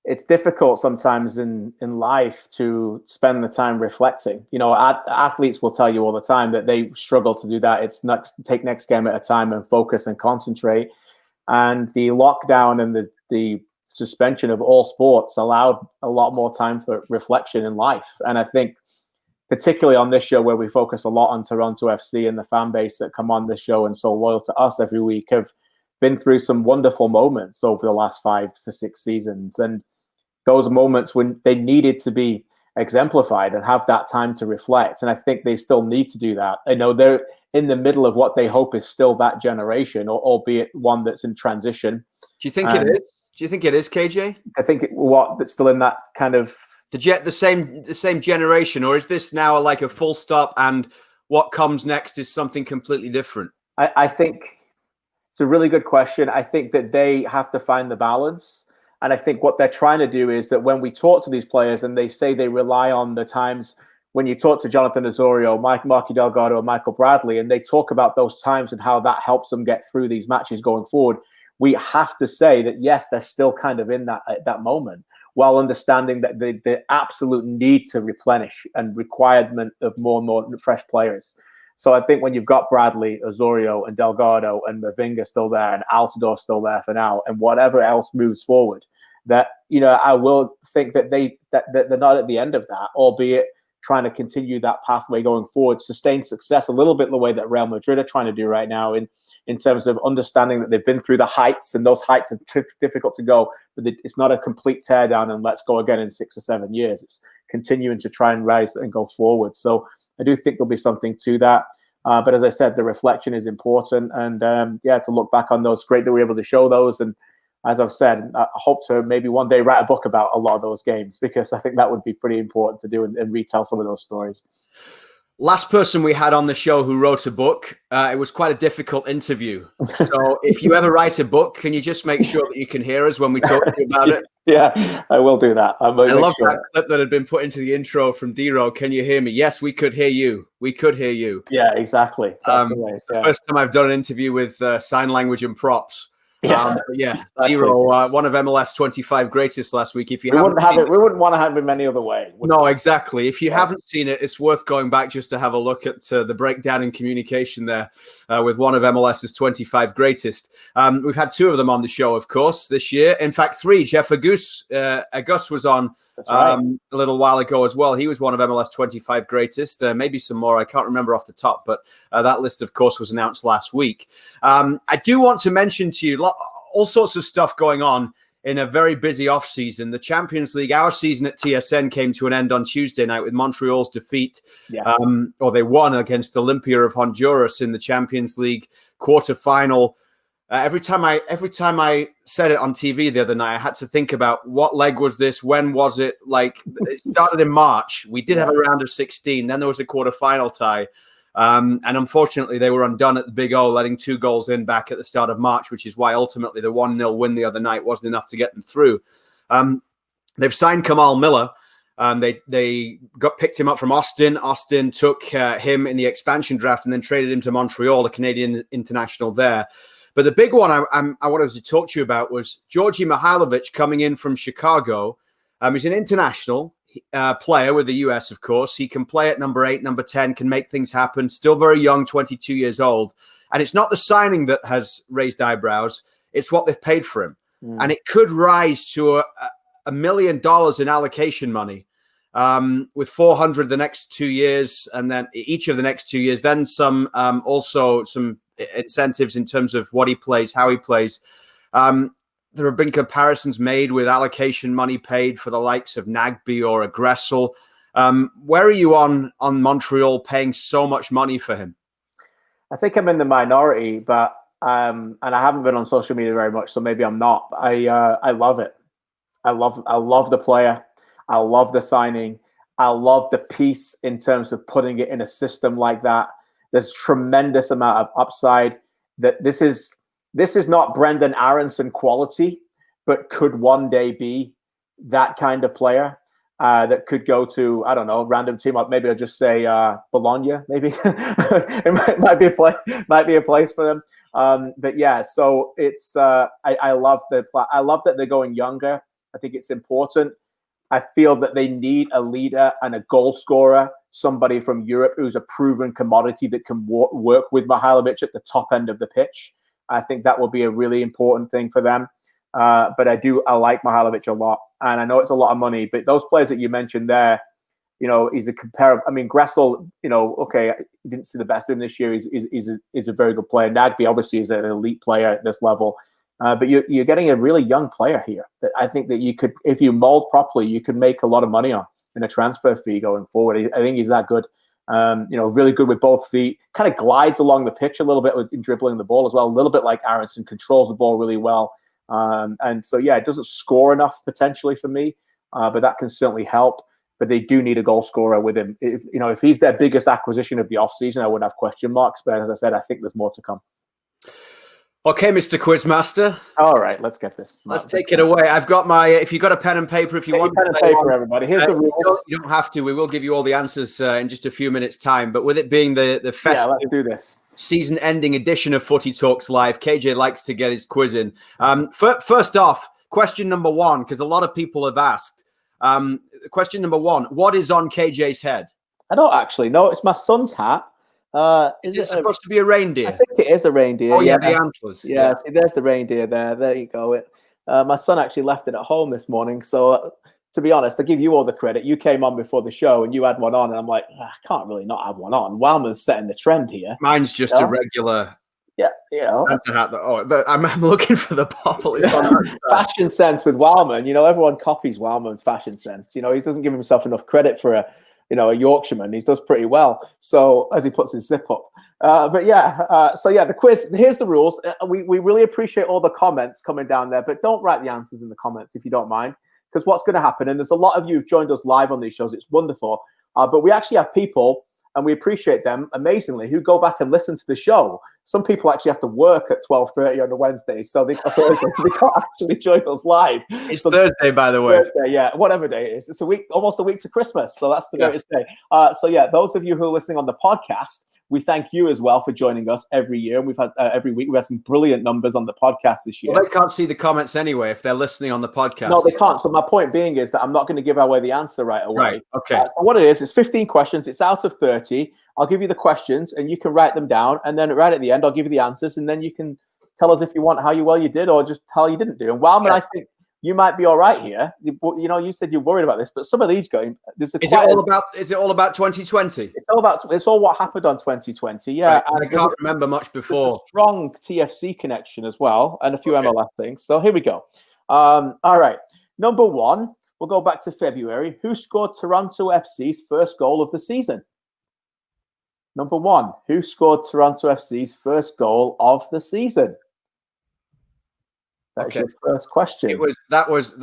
Speaker 2: it's difficult sometimes in life to spend the time reflecting. You know, athletes will tell you all the time that they struggle to do that. It's take next game at a time and focus and concentrate. And the lockdown and the suspension of all sports allowed a lot more time for reflection in life. And I think particularly on this show where we focus a lot on Toronto FC and the fan base that come on this show and so loyal to us every week have been through some wonderful moments over the last 5 to 6 seasons. And those moments when they needed to be exemplified and have that time to reflect. And I think they still need to do that. I know they're in the middle of what they hope is still that generation, or albeit one that's in transition.
Speaker 1: Do you think it is? Do you think it is, KJ?
Speaker 2: I think that's still in that kind of
Speaker 1: the same generation, or is this now like a full stop and what comes next is something completely different?
Speaker 2: I think it's a really good question. I think that they have to find the balance. And I think what they're trying to do is that when we talk to these players and they say they rely on the times when you talk to Jonathan Osorio, Marky Delgado, or Michael Bradley, and they talk about those times and how that helps them get through these matches going forward, we have to say that, yes, they're still kind of in that moment, while understanding that the absolute need to replenish and requirement of more and more fresh players. So I think when you've got Bradley, Osorio, and Delgado, and Mavinga still there, and Altidore still there for now, and whatever else moves forward, that, you know, I will think that they're not at the end of that, albeit trying to continue that pathway going forward, sustain success a little bit the way that Real Madrid are trying to do right now in terms of understanding that they've been through the heights, and those heights are difficult to go, but it's not a complete teardown and let's go again in 6 or 7 years. It's continuing to try and rise and go forward. So I do think there'll be something to that. But as I said, the reflection is important. And to look back on those, great that we're able to show those. And as I've said, I hope to maybe one day write a book about a lot of those games, because I think that would be pretty important to do and retell some of those stories.
Speaker 1: Last person we had on the show who wrote a book, it was quite a difficult interview. So if you ever write a book, can you just make sure that you can hear us when we talk to you about it?
Speaker 2: Yeah, I will do that. I love
Speaker 1: that clip that had been put into the intro from D-Row. Can you hear me? Yes, we could hear you. We could hear you.
Speaker 2: Yeah, exactly. That's
Speaker 1: the first time I've done an interview with sign language and props.
Speaker 2: Exactly.
Speaker 1: D-Row, one of MLS 25 greatest last week. If you
Speaker 2: we wouldn't want to have it any other way.
Speaker 1: No, exactly. If you haven't seen it, it's worth going back just to have a look at the breakdown in communication there with one of MLS's 25 greatest. We've had 2 of them on the show, of course, this year. In fact, 3. Jeff Agus was on a little while ago as well. He was one of MLS 25 greatest. Maybe some more. I can't remember off the top, but that list, of course, was announced last week. I do want to mention to you all sorts of stuff going on in a very busy off-season. The Champions League, our season at TSN, came to an end on Tuesday night with Montreal's defeat.
Speaker 2: Yes.
Speaker 1: Or they won against Olympia of Honduras in the Champions League quarterfinal. Every time I said it on TV the other night, I had to think about what leg was this? When was it? Like, it started in March. We did have a round of 16. Then there was a quarterfinal tie. And unfortunately, they were undone at the Big O, letting 2 goals in back at the start of March, which is why ultimately the 1-0 win the other night wasn't enough to get them through. They've signed Kamal Miller. They picked him up from Austin. Austin took him in the expansion draft and then traded him to Montreal, a Canadian international there. But the big one I wanted to talk to you about was Djordje Mihailovic coming in from Chicago. He's an international player with the US, of course. He can play at number 8, number 10, can make things happen. Still very young, 22 years old. And it's not the signing that has raised eyebrows. It's what they've paid for him. And it could rise to $1 million in allocation money, with 400 the next 2 years, and then each of the next 2 years, then some also some incentives in terms of what he plays, how he plays. There have been comparisons made with allocation money paid for the likes of Nagbe or Gressel. Where are you on Montreal paying so much money for him?
Speaker 2: I think I'm in the minority, but and I haven't been on social media very much, so maybe I'm not. I love it. I love the player. I love the signing. I love the piece in terms of putting it in a system like that. There's tremendous amount of upside. That this is not Brendan Aronson quality, but could one day be that kind of player that could go to, I don't know, random team. Maybe I'll just say Bologna. Maybe it might be a place for them. But yeah, so it's I love that they're going younger. I think it's important. I feel that they need a leader and a goal scorer, somebody from Europe who's a proven commodity that can work with Mihailovic at the top end of the pitch. I think that will be a really important thing for them. But I like Mihailovic a lot. And I know it's a lot of money, but those players that you mentioned there, he's a comparable. I mean, Gressel, okay, you didn't see the best of him this year. He's a very good player. Nagbe obviously is an elite player at this level. But you're getting a really young player here that I think that you could, if you mold properly, you could make a lot of money on in a transfer fee going forward. I think he's that good. Really good with both feet, kind of glides along the pitch a little bit in dribbling the ball as well, a little bit like Aronson, controls the ball really well. And so, yeah, it doesn't score enough potentially for me, but that can certainly help. But they do need a goal scorer with him. If he's their biggest acquisition of the offseason, I would have question marks. But as I said, I think there's more to come.
Speaker 1: Okay, Mr. Quizmaster.
Speaker 2: All right, let's get this.
Speaker 1: Let's take it away. I've got my. If you've got a pen and paper, if you want
Speaker 2: pen and paper, everybody. Here's the rules.
Speaker 1: You don't have to. We will give you all the answers in just a few minutes' time. But with it being the festive,
Speaker 2: let's do this.
Speaker 1: Season-ending edition of Footy Talks Live, KJ likes to get his quiz in. First off, question number 1, because a lot of people have asked. Question number 1: what is on KJ's head?
Speaker 2: I don't actually know. It's my son's hat.
Speaker 1: Is it supposed to be a reindeer?
Speaker 2: I think it is a reindeer.
Speaker 1: Oh, yeah, the antlers.
Speaker 2: Yeah, see, there's the reindeer there. There you go. My son actually left it at home this morning. So, to be honest, I give you all the credit. You came on before the show and you had one on. And I'm like, I can't really not have one on. Wileman's setting the trend here.
Speaker 1: Mine's just a regular Santa hat. I'm looking for the bubble. It's on
Speaker 2: fashion sense with Wileman. Everyone copies Wileman's fashion sense. He doesn't give himself enough credit for a Yorkshireman. He does pretty well. So as he puts his zip up. The quiz, here's the rules. We really appreciate all the comments coming down there, but don't write the answers in the comments if you don't mind, because what's going to happen, and there's a lot of you who've joined us live on these shows. It's wonderful. But we actually have people, and we appreciate them amazingly, who go back and listen to the show. Some people actually have to work at 12:30 on a Wednesday, so they can't actually join us live.
Speaker 1: It's Thursday, by the way.
Speaker 2: Thursday, yeah, whatever day it is. It's almost a week to Christmas, so that's the greatest day. Those of you who are listening on the podcast, we thank you as well for joining us every year. We've had every week. We've had some brilliant numbers on the podcast this year.
Speaker 1: Well, they can't see the comments anyway if they're listening on the podcast.
Speaker 2: No, they can't. So my point being is that I'm not going to give away the answer right away.
Speaker 1: Right. Okay.
Speaker 2: So what it is, it's 15 questions. It's out of 30. I'll give you the questions and you can write them down. And then right at the end, I'll give you the answers. And then you can tell us if you want how well you did or just how you didn't do. And Wileman, I think you might be all right here. You said you're worried about this, but some of these going. Is it all
Speaker 1: about 2020?
Speaker 2: It's all what happened on 2020. Yeah,
Speaker 1: right. I can't remember much before.
Speaker 2: A strong TFC connection as well, and a few MLS things. So here we go. All right, number 1. We'll go back to February. Who scored Toronto FC's first goal of the season? Number 1. Who scored Toronto FC's first goal of the season? That was your first question.
Speaker 1: That was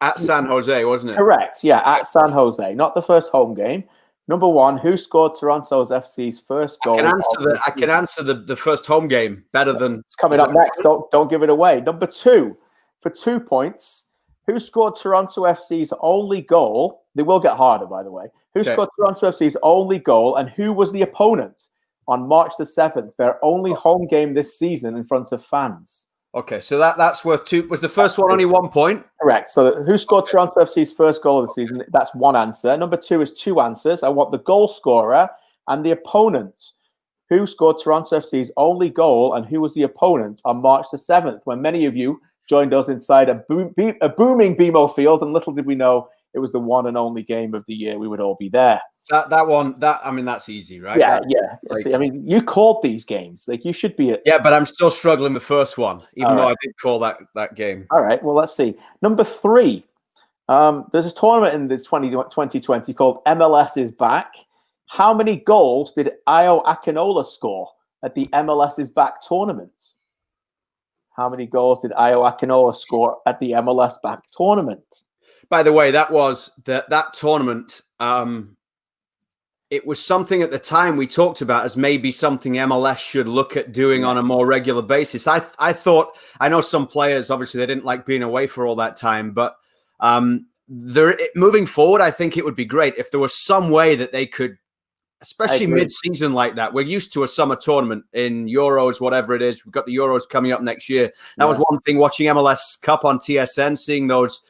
Speaker 1: at San Jose, wasn't it?
Speaker 2: Correct. Yeah, at San Jose. Not the first home game. Number 1, who scored Toronto's FC's first goal?
Speaker 1: I can answer the first home game better than
Speaker 2: it's coming up next. Don't give it away. Number 2, for 2 points, who scored Toronto FC's only goal? They will get harder, by the way. Who scored Toronto FC's only goal, and who was the opponent? on March the 7th, their only home game this season in front of fans.
Speaker 1: Okay, so that's worth 2. Was the first one only 1 point?
Speaker 2: Correct. So who scored Toronto FC's first goal of the season? That's one answer. Number 2 is 2 answers. I want the goal scorer and the opponent. Who scored Toronto FC's only goal and who was the opponent on March the 7th, when many of you joined us inside a booming BMO field, and little did we know it was the one and only game of the year. We would all be there.
Speaker 1: That's easy, right?
Speaker 2: Yeah.
Speaker 1: Like,
Speaker 2: See, I mean, you called these games. Like, you should be.
Speaker 1: Yeah, but I'm still struggling the first one, even though I did call that game.
Speaker 2: All right. Well, let's see. Number 3. There's this tournament in this 2020 called MLS is Back. How many goals did Io Akinola score at the MLS is Back tournament? How many goals did Io Akinola score at the MLS Back tournament?
Speaker 1: By the way, that was that tournament. It was something at the time we talked about as maybe something MLS should look at doing on a more regular basis. I thought, I know some players, obviously they didn't like being away for all that time, but moving forward, I think it would be great if there was some way that they could, especially mid-season like that. We're used to a summer tournament in Euros, whatever it is. We've got the Euros coming up next year. That was one thing, watching MLS Cup on TSN, seeing those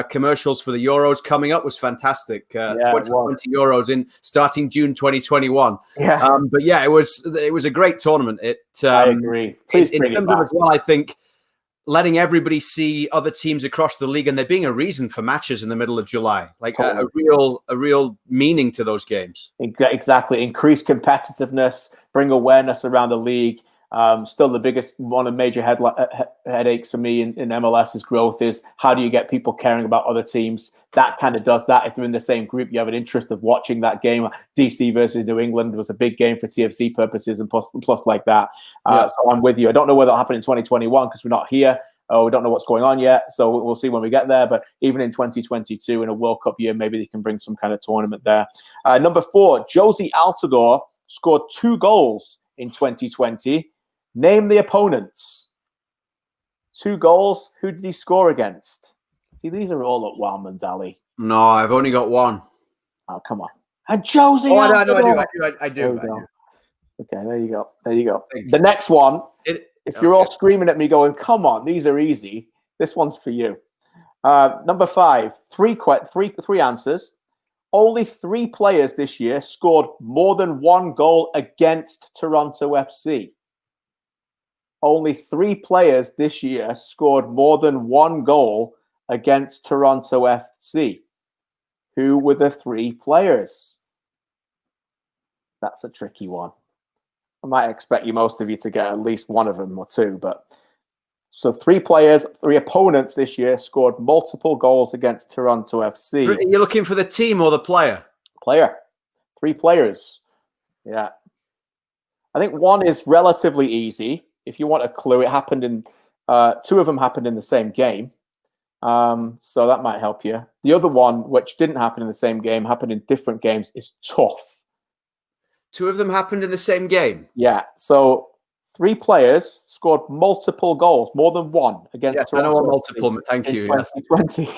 Speaker 1: commercials for the Euros coming up was fantastic. 2020 Euros in starting June 2021. But yeah, it was a great tournament.
Speaker 2: I agree. Please
Speaker 1: in terms of as well, I think letting everybody see other teams across the league and there being a reason for matches in the middle of July, like a real meaning to those games.
Speaker 2: Exactly. Increase competitiveness, bring awareness around the league. Still the biggest one of major headaches for me in MLS's growth is how do you get people caring about other teams? That kind of does that. If they're in the same group, you have an interest of watching that game. DC versus New England was a big game for TFC purposes and plus like that. So I'm with you. I don't know whether it'll happen in 2021 because we're not here. We don't know what's going on yet. So we'll see when we get there. But even in 2022, in a World Cup year, maybe they can bring some kind of tournament there. Number 4, Josie Altidore scored 2 goals in 2020. Name the opponents. 2 goals. Who did he score against? See, these are all up Wileman's alley.
Speaker 1: No, I've only got 1.
Speaker 2: Oh, come on. And Josie.
Speaker 1: Oh, I do.
Speaker 2: Okay, there you go. The next one, if you're all screaming at me going, come on, these are easy, this one's for you. Number 5, three answers. Only 3 players this year scored more than 1 goal against Toronto FC. Only 3 players this year scored more than 1 goal against Toronto FC. Who were the 3 players? That's a tricky one. I might expect most of you to get at least one of them or 2, but so 3 players, 3 opponents this year scored multiple goals against Toronto FC.
Speaker 1: Are you looking for the team or the player?
Speaker 2: Player. 3 players. Yeah. I think one is relatively easy. If you want a clue, it happened in 2 of them happened in the same game. So that might help you. The other one, which didn't happen in the same game, happened in different games, is tough.
Speaker 1: 2 of them happened in the same game?
Speaker 2: Yeah. So 3 players scored multiple goals, more than 1 against Toronto.
Speaker 1: I know multiple. Thank you.
Speaker 2: 2020.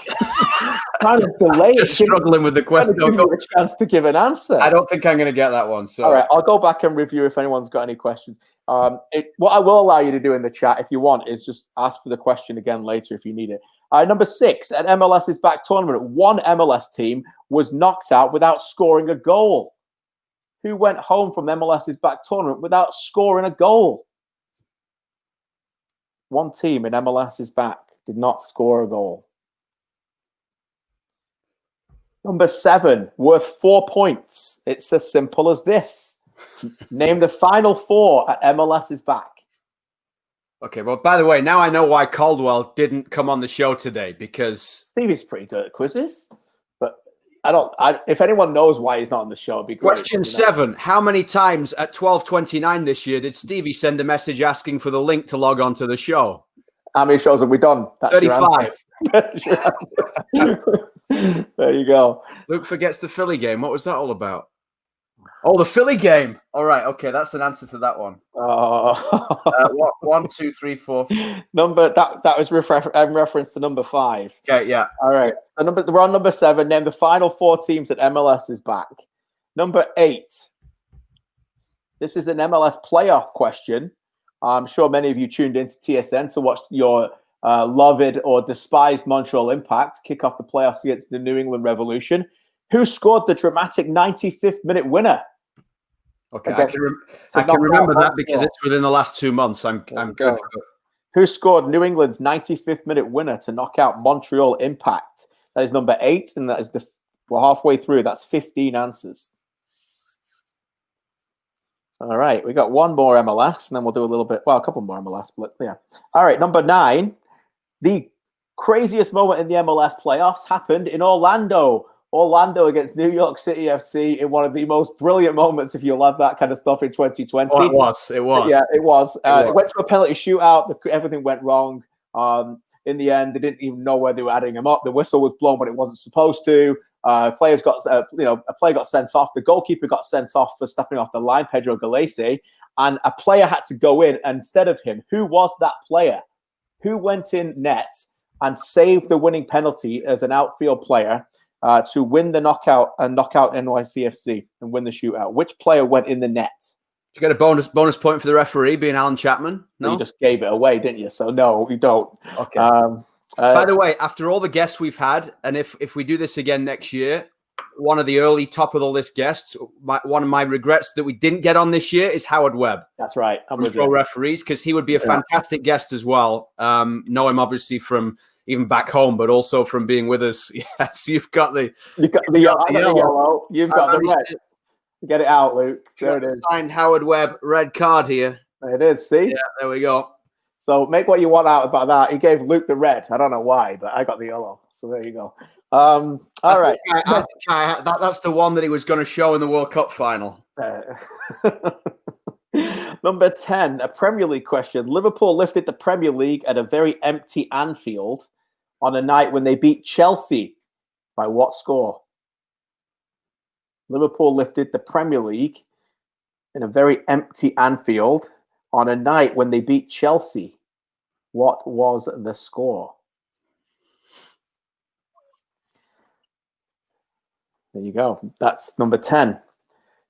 Speaker 2: Kind of delayed.
Speaker 1: Just struggling with the question.
Speaker 2: Give you a chance to give an answer.
Speaker 1: I don't think I'm going to get that one. So.
Speaker 2: All right, I'll go back and review if anyone's got any questions. What I will allow you to do in the chat, if you want, is just ask for the question again later if you need it. Number 6, at MLS's Back tournament, 1 MLS team was knocked out without scoring a goal. Who went home from MLS's Back tournament without scoring a goal? 1 team in MLS's Back did not score a goal. Number 7, worth 4 points. It's as simple as this. Name the final 4 at MLS's Back.
Speaker 1: Okay, well, by the way, now I know why Caldwell didn't come on the show today, because
Speaker 2: Stevie's pretty good at quizzes, but if anyone knows why he's not on the show, it'd be great.
Speaker 1: Question 7. How many times at 12:29 this year did Stevie send a message asking for the link to log on to the show?
Speaker 2: How many shows have we done?
Speaker 1: That's 35.
Speaker 2: There you go.
Speaker 1: Luke forgets the Philly game. What was that all about? Oh, the Philly game. All right. Okay, that's an answer to that one.
Speaker 2: Oh.
Speaker 1: 1, 2, 3, 4.
Speaker 2: Number that was reference to number 5.
Speaker 1: Okay, yeah.
Speaker 2: All right. So we're on number 7. Name the final 4 teams at MLS is Back. Number 8. This is an MLS playoff question. I'm sure many of you tuned into TSN to watch your loved or despised Montreal Impact kick off the playoffs against the New England Revolution. Who scored the dramatic 95th minute winner?
Speaker 1: Okay, I can remember that because it's within the last 2 months. I'm good.
Speaker 2: Who scored New England's 95th minute winner to knock out Montreal Impact? That is number 8, and that is we're halfway through. That's 15 answers. All right, we got one more MLS, and then we'll do a couple more MLS. But yeah. All right, number 9. The craziest moment in the MLS playoffs happened in Orlando. Orlando against New York City FC in one of the most brilliant moments, if you love that kind of stuff, in 2020.
Speaker 1: Oh, it was.
Speaker 2: Yeah, it was. It went to a penalty shootout. Everything went wrong. In the end, they didn't even know where they were adding him up. The whistle was blown, but it wasn't supposed to. Players got, a player got sent off. The goalkeeper got sent off for stepping off the line, Pedro Galese, and a player had to go in instead of him. Who was that player? Who went in net and saved the winning penalty as an outfield player to win the knockout and knock out NYCFC and win the shootout? Which player went in the net?
Speaker 1: Did you get a bonus point for the referee being Alan Chapman? No,
Speaker 2: you just gave it away, didn't you? So no, you don't.
Speaker 1: Okay. By the way, after all the guests we've had, and if we do this again next year, one of the early top of the list guests, one of my regrets that we didn't get on this year is Howard Webb.
Speaker 2: That's right.
Speaker 1: I'm with Pro Referees, because he would be a fantastic guest as well. Know him obviously from even back home, but also from being with us. Yes, you've got the
Speaker 2: yellow. You've got the red. Get it out, Luke. There it is.
Speaker 1: Signed Howard Webb red card here.
Speaker 2: There it is. See?
Speaker 1: Yeah, there we go.
Speaker 2: So make what you want out about that. He gave Luke the red. I don't know why, but I got the yellow. So there you go. All right.
Speaker 1: That's the one that he was going to show in the World Cup final.
Speaker 2: Number 10, a Premier League question. Liverpool lifted the Premier League at a very empty Anfield on a night when they beat Chelsea. By what score? Liverpool lifted the Premier League in a very empty Anfield on a night when they beat Chelsea. What was the score? There you go. That's number 10.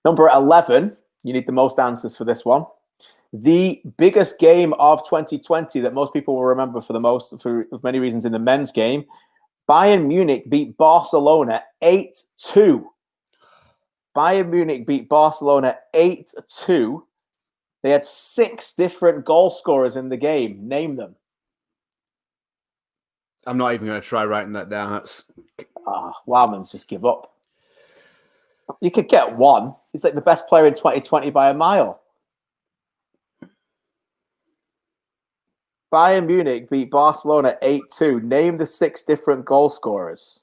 Speaker 2: Number 11, you need the most answers for this one. The biggest game of 2020 that most people will remember for many reasons in the men's game. Bayern Munich beat Barcelona 8-2. Bayern Munich beat Barcelona 8-2. They had 6 different goal scorers in the game. Name them.
Speaker 1: I'm not even going to try writing that down.
Speaker 2: Wileman's just give up. You could get one. He's like the best player in 2020 by a mile. Bayern Munich beat Barcelona 8-2. Name the 6 different goal scorers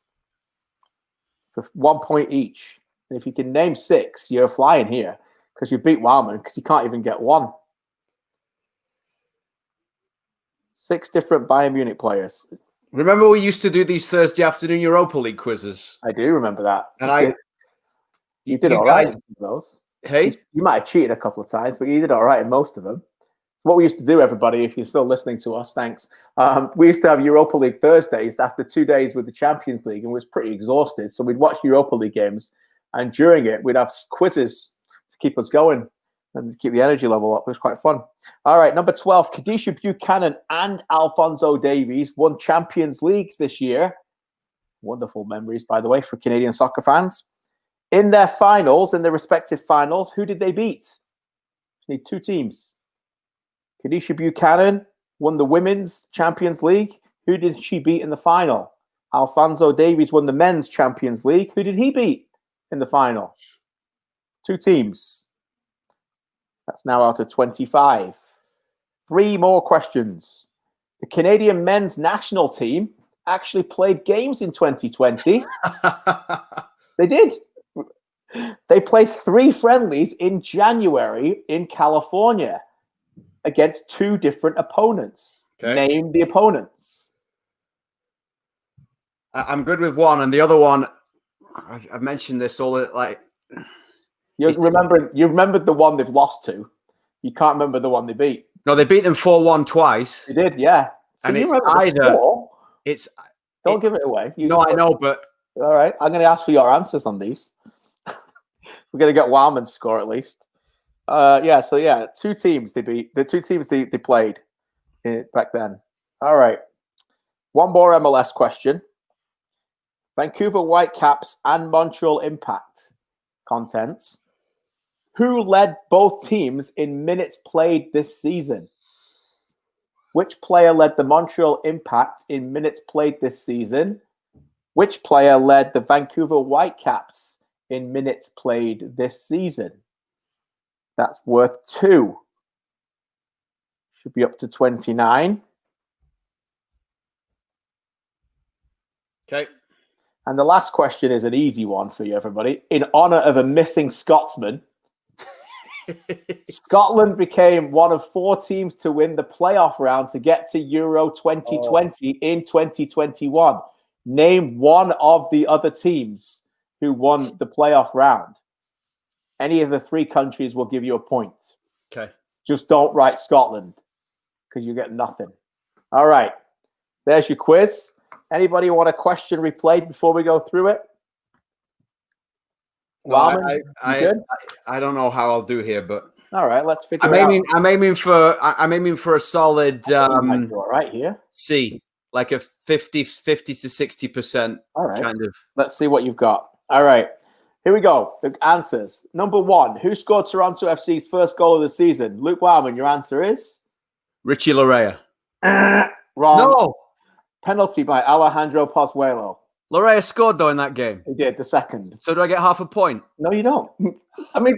Speaker 2: for 1 point each. And if you can name 6, you're flying here, because you beat Wileman, because you can't even get one. 6 different Bayern Munich players.
Speaker 1: Remember we used to do these Thursday afternoon Europa League quizzes?
Speaker 2: I do remember that.
Speaker 1: And
Speaker 2: you did all right in those.
Speaker 1: Hey?
Speaker 2: You might have cheated a couple of times, but you did all right in most of them. What we used to do, everybody, if you're still listening to us, thanks. We used to have Europa League Thursdays after 2 days with the Champions League, and was pretty exhausted. So we'd watch Europa League games, and during it, we'd have quizzes to keep us going and to keep the energy level up. It was quite fun. All right, number 12, Kadisha Buchanan and Alphonso Davies won Champions Leagues this year. Wonderful memories, by the way, for Canadian soccer fans. In their finals, in their respective finals, who did they beat? We need 2 teams. Kadisha Buchanan won the Women's Champions League. Who did she beat in the final? Alphonso Davies won the Men's Champions League. Who did he beat in the final? 2 teams. That's now out of 25. 3 more questions. The Canadian men's national team actually played games in 2020. They did. They played 3 friendlies in January in California against 2 different opponents. Okay. Name the opponents.
Speaker 1: I'm good with one, and the other one, I've mentioned this all like.
Speaker 2: You remembered the one they've lost to. You can't remember the one they beat.
Speaker 1: No, they beat them 4-1 twice.
Speaker 2: They did, yeah. So
Speaker 1: and it's either
Speaker 2: don't give it away.
Speaker 1: I know, but
Speaker 2: all right. I'm going to ask for your answers on these. We're going to get Wileman's score at least. Two teams they beat. The two teams they played back then. All right. One more MLS question. Vancouver Whitecaps and Montreal Impact contents. Who led both teams in minutes played this season? Which player led the Montreal Impact in minutes played this season? Which player led the Vancouver Whitecaps in minutes played this season? That's worth 2. Should be up to 29.
Speaker 1: Okay.
Speaker 2: And the last question is an easy one for you, everybody. In honor of a missing Scotsman, Scotland became one of 4 teams to win the playoff round to get to Euro 2020 in 2021. Name one of the other teams who won the playoff round. Any of the 3 countries will give you a point.
Speaker 1: Okay.
Speaker 2: Just don't write Scotland because you get nothing. All right. There's your quiz. Anybody want a question replayed before we go through it?
Speaker 1: No, I don't know how I'll do here, but
Speaker 2: all right, let's figure it out.
Speaker 1: I'm aiming for a solid
Speaker 2: all right here.
Speaker 1: C, like a 50 to 60%.
Speaker 2: All right.
Speaker 1: Kind of.
Speaker 2: Let's see what you've got. All right. Here we go. The answers. Number 1, who scored Toronto FC's first goal of the season? Luke Wileman, your answer is?
Speaker 1: Richie Larea.
Speaker 2: Wrong.
Speaker 1: No.
Speaker 2: Penalty by Alejandro Pozuelo.
Speaker 1: Larea scored, though, in that game.
Speaker 2: He did, the second.
Speaker 1: So do I get half a point?
Speaker 2: No, you don't. I mean,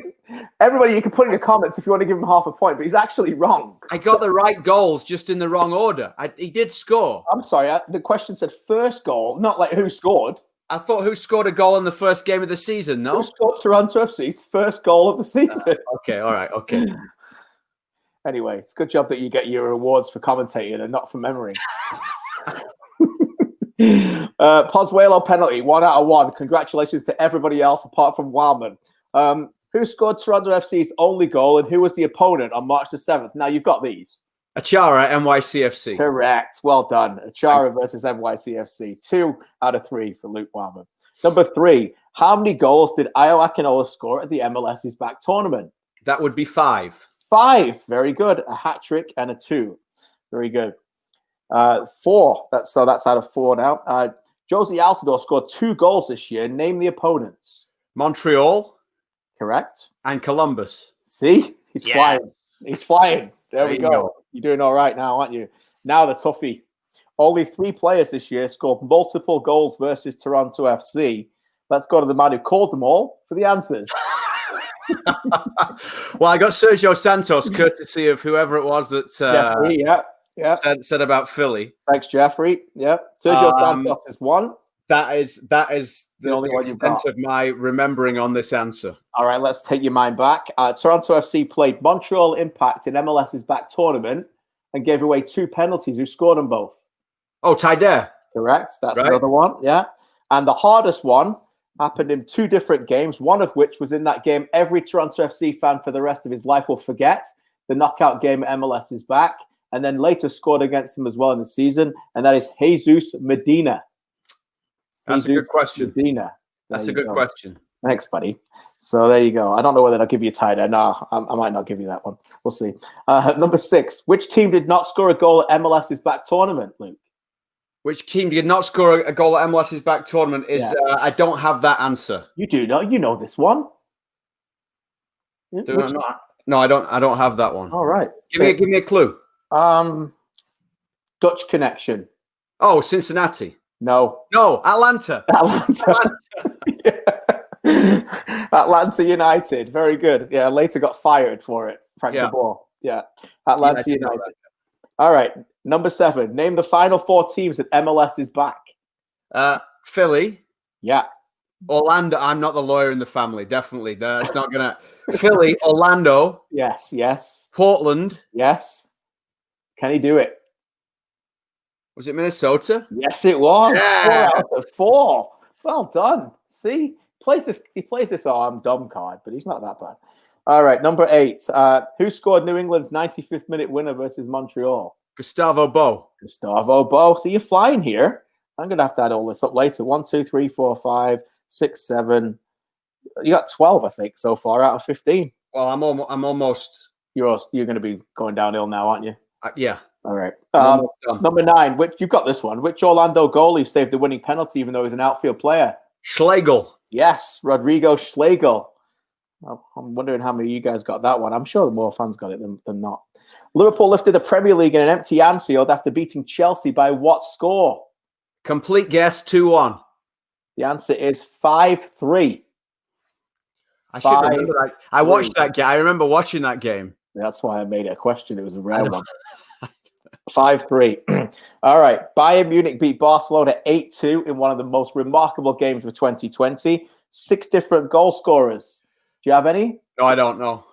Speaker 2: everybody, you can put in the comments if you want to give him half a point, but he's actually wrong.
Speaker 1: I got the right goals, just in the wrong order. He did score.
Speaker 2: I'm sorry. The question said first goal, not like who scored.
Speaker 1: I thought who scored a goal in the first game of the season, no?
Speaker 2: Who scored Toronto FC's first goal of the season?
Speaker 1: Okay, all right, okay.
Speaker 2: Anyway, it's a good job that you get your awards for commentating and not from memory. Pozuelo penalty, 1 out of 1. Congratulations to everybody else apart from Wileman. Who scored Toronto FC's only goal and who was the opponent on March the 7th? Now you've got these.
Speaker 1: Achara, NYCFC.
Speaker 2: Correct. Well done. Achara versus NYCFC. 2 out of 3 for Luke Wileman. Number 3, how many goals did Ayo Akinola score at the MLS's back tournament?
Speaker 1: That would be 5.
Speaker 2: 5. Very good. A hat trick and a 2. Very good. 4. That's out of 4 now. Josie Altidore scored 2 goals this year. Name the opponents.
Speaker 1: Montreal.
Speaker 2: Correct.
Speaker 1: And Columbus.
Speaker 2: See? He's flying. He's flying. There we go.
Speaker 1: Go.
Speaker 2: You're doing all right now, aren't you? Now the toughie. Only 3 players this year scored multiple goals versus Toronto FC. Let's go to the man who called them all for the answers.
Speaker 1: Well, I got Sergio Santos, courtesy of whoever it was that
Speaker 2: Jeffrey,
Speaker 1: said about Philly.
Speaker 2: Thanks, Jeffrey. Yeah. Sergio Santos is 1.
Speaker 1: That is the only extent
Speaker 2: got.
Speaker 1: of my remembering on this answer.
Speaker 2: All right, let's take your mind back. Toronto FC played Montreal Impact in MLS's back tournament and gave away 2 penalties. Who scored them both?
Speaker 1: Oh, Taider.
Speaker 2: Correct. That's
Speaker 1: right.
Speaker 2: Another one. Yeah. And the hardest one happened in 2 different games, one of which was in that game every Toronto FC fan for the rest of his life will forget, the knockout game at MLS's back, and then later scored against them as well in the season, and that is Jesus Medina.
Speaker 1: That's a good question.
Speaker 2: Medina.
Speaker 1: That's a good question.
Speaker 2: Thanks, buddy. So there you go. I don't know whether I'll give you a tie there. No, I might not give you that one. We'll see. Number 6. Which team did not score a goal at MLS's back tournament, Luke?
Speaker 1: Which team did not score a goal at MLS's back tournament is, I don't have that answer.
Speaker 2: You do know. You know this one.
Speaker 1: No, I don't have that one.
Speaker 2: All right.
Speaker 1: Give me a clue.
Speaker 2: Dutch connection.
Speaker 1: Oh, Cincinnati.
Speaker 2: No,
Speaker 1: Atlanta.
Speaker 2: Atlanta United. Very good. Yeah, later got fired for it. Frank de Boer. Yeah, Atlanta United. All right, number 7. Name the final 4 teams that MLS is back.
Speaker 1: Philly.
Speaker 2: Yeah.
Speaker 1: Orlando. I'm not the lawyer in the family. Definitely. That's not going to. Philly, Orlando.
Speaker 2: Yes.
Speaker 1: Portland.
Speaker 2: Yes. Can he do it?
Speaker 1: Was it Minnesota?
Speaker 2: Yes, it was.
Speaker 1: Yeah.
Speaker 2: 4 out of 4. Well done. See, he plays this dumb card, but he's not that bad. All right, number 8. Who scored New England's 95th minute winner versus Montreal?
Speaker 1: Gustavo Bo.
Speaker 2: So you're flying here. I'm going to have to add all this up later. 1, 2, 3, 4, 5, 6, 7. You got 12, I think, so far out of 15.
Speaker 1: Well, I'm almost.
Speaker 2: You're going to be going downhill now, aren't you?
Speaker 1: Yeah.
Speaker 2: All right. Number 9. Which you've got this one. Which Orlando goalie saved the winning penalty, even though he's an outfield player?
Speaker 1: Schlegel.
Speaker 2: Yes, Rodrigo Schlegel. I'm wondering how many of you guys got that one. I'm sure more fans got it than not. Liverpool lifted the Premier League in an empty Anfield after beating Chelsea by what score?
Speaker 1: Complete guess, 2-1.
Speaker 2: The answer is 5-3.
Speaker 1: I should remember that. I watched that game. I remember watching that game.
Speaker 2: That's why I made it a question. It was a rare one. 5-3. All right. Bayern Munich beat Barcelona 8-2 in one of the most remarkable games of 2020. 6 different goal scorers. Do you have any?
Speaker 1: No, I don't know.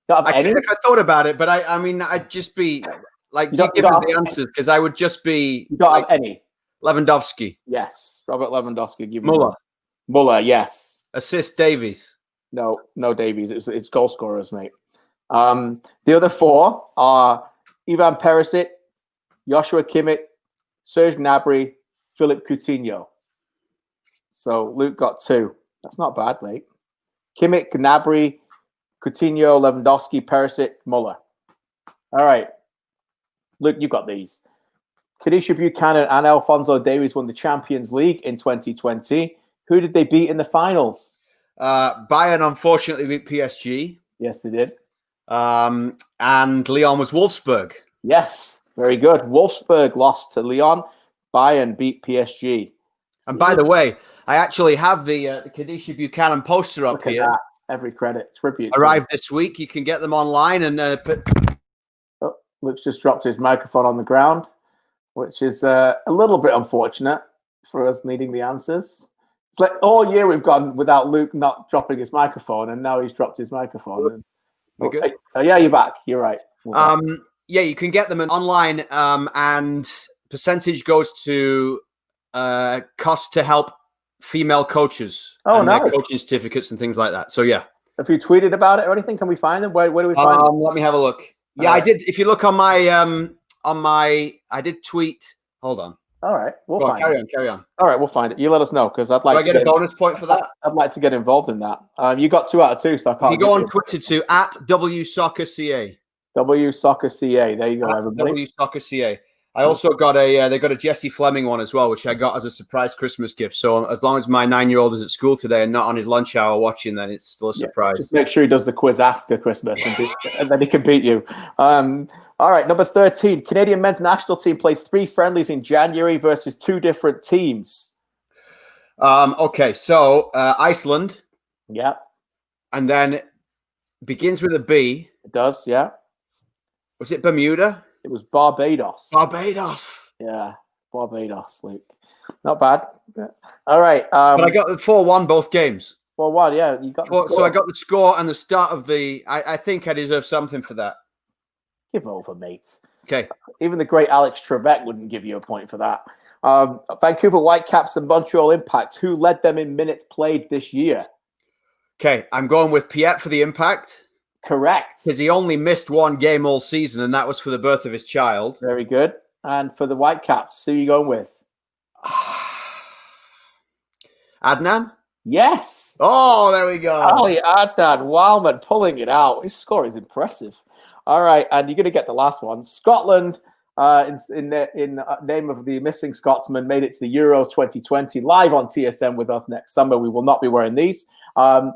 Speaker 2: Don't have any?
Speaker 1: If I thought about it, but I mean, I'd just be like, you give us the answers because I would just be.
Speaker 2: You don't have any?
Speaker 1: Lewandowski.
Speaker 2: Yes. Robert Lewandowski.
Speaker 1: Muller,
Speaker 2: yes.
Speaker 1: Assist Davies.
Speaker 2: No Davies. It's goal scorers, mate. The other 4 are Ivan Perisic, Joshua Kimmich, Serge Gnabry, Philippe Coutinho. So Luke got 2. That's not bad, mate. Kimmich, Gnabry, Coutinho, Lewandowski, Perisic, Muller. All right. Luke, you got these. Kadisha Buchanan and Alphonso Davies won the Champions League in 2020. Who did they beat in the finals?
Speaker 1: Bayern unfortunately beat PSG.
Speaker 2: Yes, they did.
Speaker 1: And Lyon was Wolfsburg.
Speaker 2: Yes, very good. Wolfsburg lost to Lyon. Bayern beat PSG.
Speaker 1: And by the way, I actually have the Kadisha Buchanan poster up here.
Speaker 2: That. Every credit. Tribute.
Speaker 1: Arrived this week. You can get them online. And
Speaker 2: Luke's just dropped his microphone on the ground, which is a little bit unfortunate for us needing the answers. It's like all year we've gone without Luke not dropping his microphone, and now he's dropped his microphone.
Speaker 1: We're good.
Speaker 2: Yeah, you're back. You're right.
Speaker 1: Yeah, you can get them online, and percentage goes to cost to help female coaches.
Speaker 2: Oh, nice.
Speaker 1: Their coaching certificates and things like that. So yeah.
Speaker 2: Have you tweeted about it or anything? Can we find them? Where do we find them?
Speaker 1: Let me have a look. Yeah, I did. If you look on my, I did tweet. Hold on.
Speaker 2: All right, we'll find it.
Speaker 1: Carry on.
Speaker 2: All right, we'll find it. You let us know because I'd like.
Speaker 1: Do I get a bonus point for that?
Speaker 2: I'd like to get involved in that. You got 2 out of 2, so I can't.
Speaker 1: If you go on Twitter to @WSoccerCA.
Speaker 2: WSoccerCA. There you go, everybody.
Speaker 1: WSoccerCA. I also got they got a Jesse Fleming one as well, which I got as a surprise Christmas gift. So as long as my 9-year-old is at school today and not on his lunch hour watching, then it's still a surprise.
Speaker 2: Just make sure he does the quiz after Christmas, and then he can beat you. All right, number 13. Canadian men's national team played 3 friendlies in January versus 2 different teams.
Speaker 1: Okay, so Iceland.
Speaker 2: Yeah.
Speaker 1: And then it begins with a B.
Speaker 2: It does, yeah.
Speaker 1: Was it Bermuda?
Speaker 2: It was Barbados.
Speaker 1: Barbados.
Speaker 2: Yeah, Barbados, Luke. Not bad. Yeah. All right.
Speaker 1: But I got the 4-1 both games.
Speaker 2: 4-1, yeah. You got the score.
Speaker 1: So I got the score and the start of the... I think I deserve something for that.
Speaker 2: Give over, mate.
Speaker 1: Okay.
Speaker 2: Even the great Alex Trebek wouldn't give you a point for that. Vancouver Whitecaps and Montreal Impact. Who led them in minutes played this year?
Speaker 1: Okay, I'm going with Piet for the Impact.
Speaker 2: Correct.
Speaker 1: Because he only missed 1 game all season, and that was for the birth of his child.
Speaker 2: Very good. And for the Whitecaps, who are you going with?
Speaker 1: Adnan?
Speaker 2: Yes.
Speaker 1: Oh, there we go.
Speaker 2: Ali Adnan Wileman pulling it out. His score is impressive. All right, and you're going to get the last one. Scotland, in name of the missing Scotsman, made it to the Euro 2020 live on TSN with us next summer. We will not be wearing these. And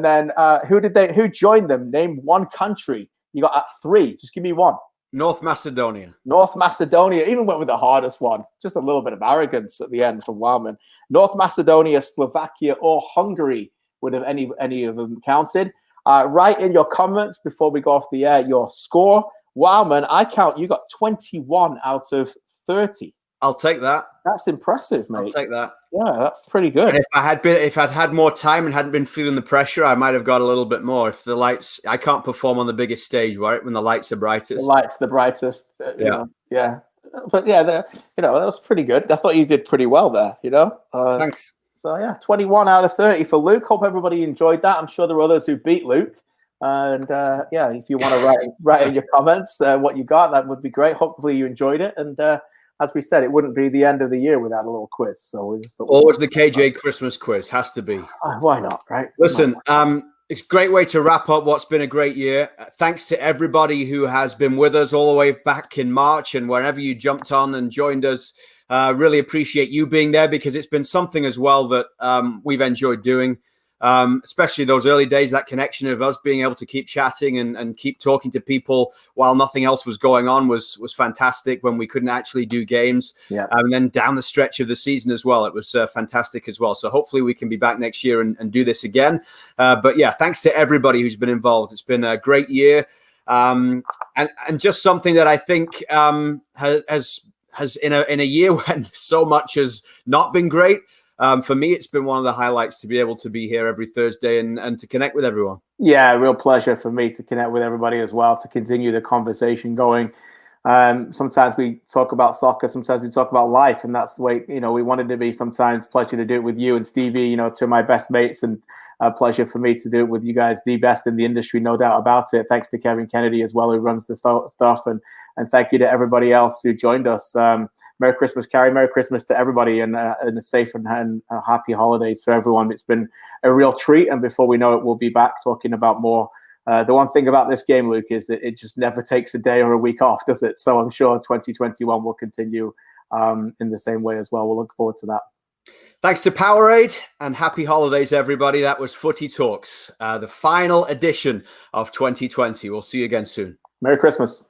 Speaker 2: then who joined them? Name 1 country. You got 3. Just give me 1.
Speaker 1: North Macedonia.
Speaker 2: North Macedonia. Even went with the hardest one. Just a little bit of arrogance at the end from Wileman. North Macedonia, Slovakia, or Hungary would have any of them counted. Write in your comments before we go off the air your score. Wileman, I count you got 21 out of 30.
Speaker 1: I'll take that.
Speaker 2: That's impressive, mate.
Speaker 1: I'll take that.
Speaker 2: Yeah, that's pretty good.
Speaker 1: And if I'd had more time and hadn't been feeling the pressure, I might have got a little bit more. If the lights, I can't perform on the biggest stage, right? When the lights are brightest.
Speaker 2: The lights, the brightest.
Speaker 1: Yeah.
Speaker 2: But yeah, that was pretty good. I thought you did pretty well there.
Speaker 1: Thanks.
Speaker 2: So yeah, 21 out of 30 for Luke. Hope everybody enjoyed that. I'm sure there were others who beat Luke. And if you want to write in your comments what you got, that would be great. Hopefully you enjoyed it. And as we said, it wouldn't be the end of the year without a little quiz. So we just
Speaker 1: always the KJ Christmas quiz has to be.
Speaker 2: Why not, right?
Speaker 1: Listen, It's a great way to wrap up what's been a great year. Thanks to everybody who has been with us all the way back in March and wherever you jumped on and joined us. Really appreciate you being there, because it's been something as well that we've enjoyed doing, especially those early days, that connection of us being able to keep chatting and keep talking to people while nothing else was going on was fantastic when we couldn't actually do games.
Speaker 2: Yeah.
Speaker 1: And then down the stretch of the season as well, it was fantastic as well. So hopefully we can be back next year and do this again. But yeah, thanks to everybody who's been involved. It's been a great year. And just something that I think has in a year when so much has not been great, for me, it's been one of the highlights to be able to be here every Thursday and to connect with everyone.
Speaker 2: Yeah, real pleasure for me to connect with everybody as well, to continue the conversation going. Sometimes we talk about soccer, sometimes we talk about life, and that's the way, we wanted to be. Sometimes pleasure to do it with you and Stevie, two of my best mates, and a pleasure for me to do it with you guys, the best in the industry, no doubt about it. Thanks to Kevin Kennedy as well, who runs the stuff, and thank you to everybody else who joined us. Merry Christmas, Carrie. Merry Christmas to everybody, and a safe and happy holidays for everyone. It's been a real treat, and before we know it, we'll be back talking about more. The one thing about this game, Luke, is that it just never takes a day or a week off, does it? So I'm sure 2021 will continue in the same way as well. We'll look forward to that.
Speaker 1: Thanks to Powerade, and happy holidays, everybody. That was Footy Talks, the final edition of 2020. We'll see you again soon.
Speaker 2: Merry Christmas.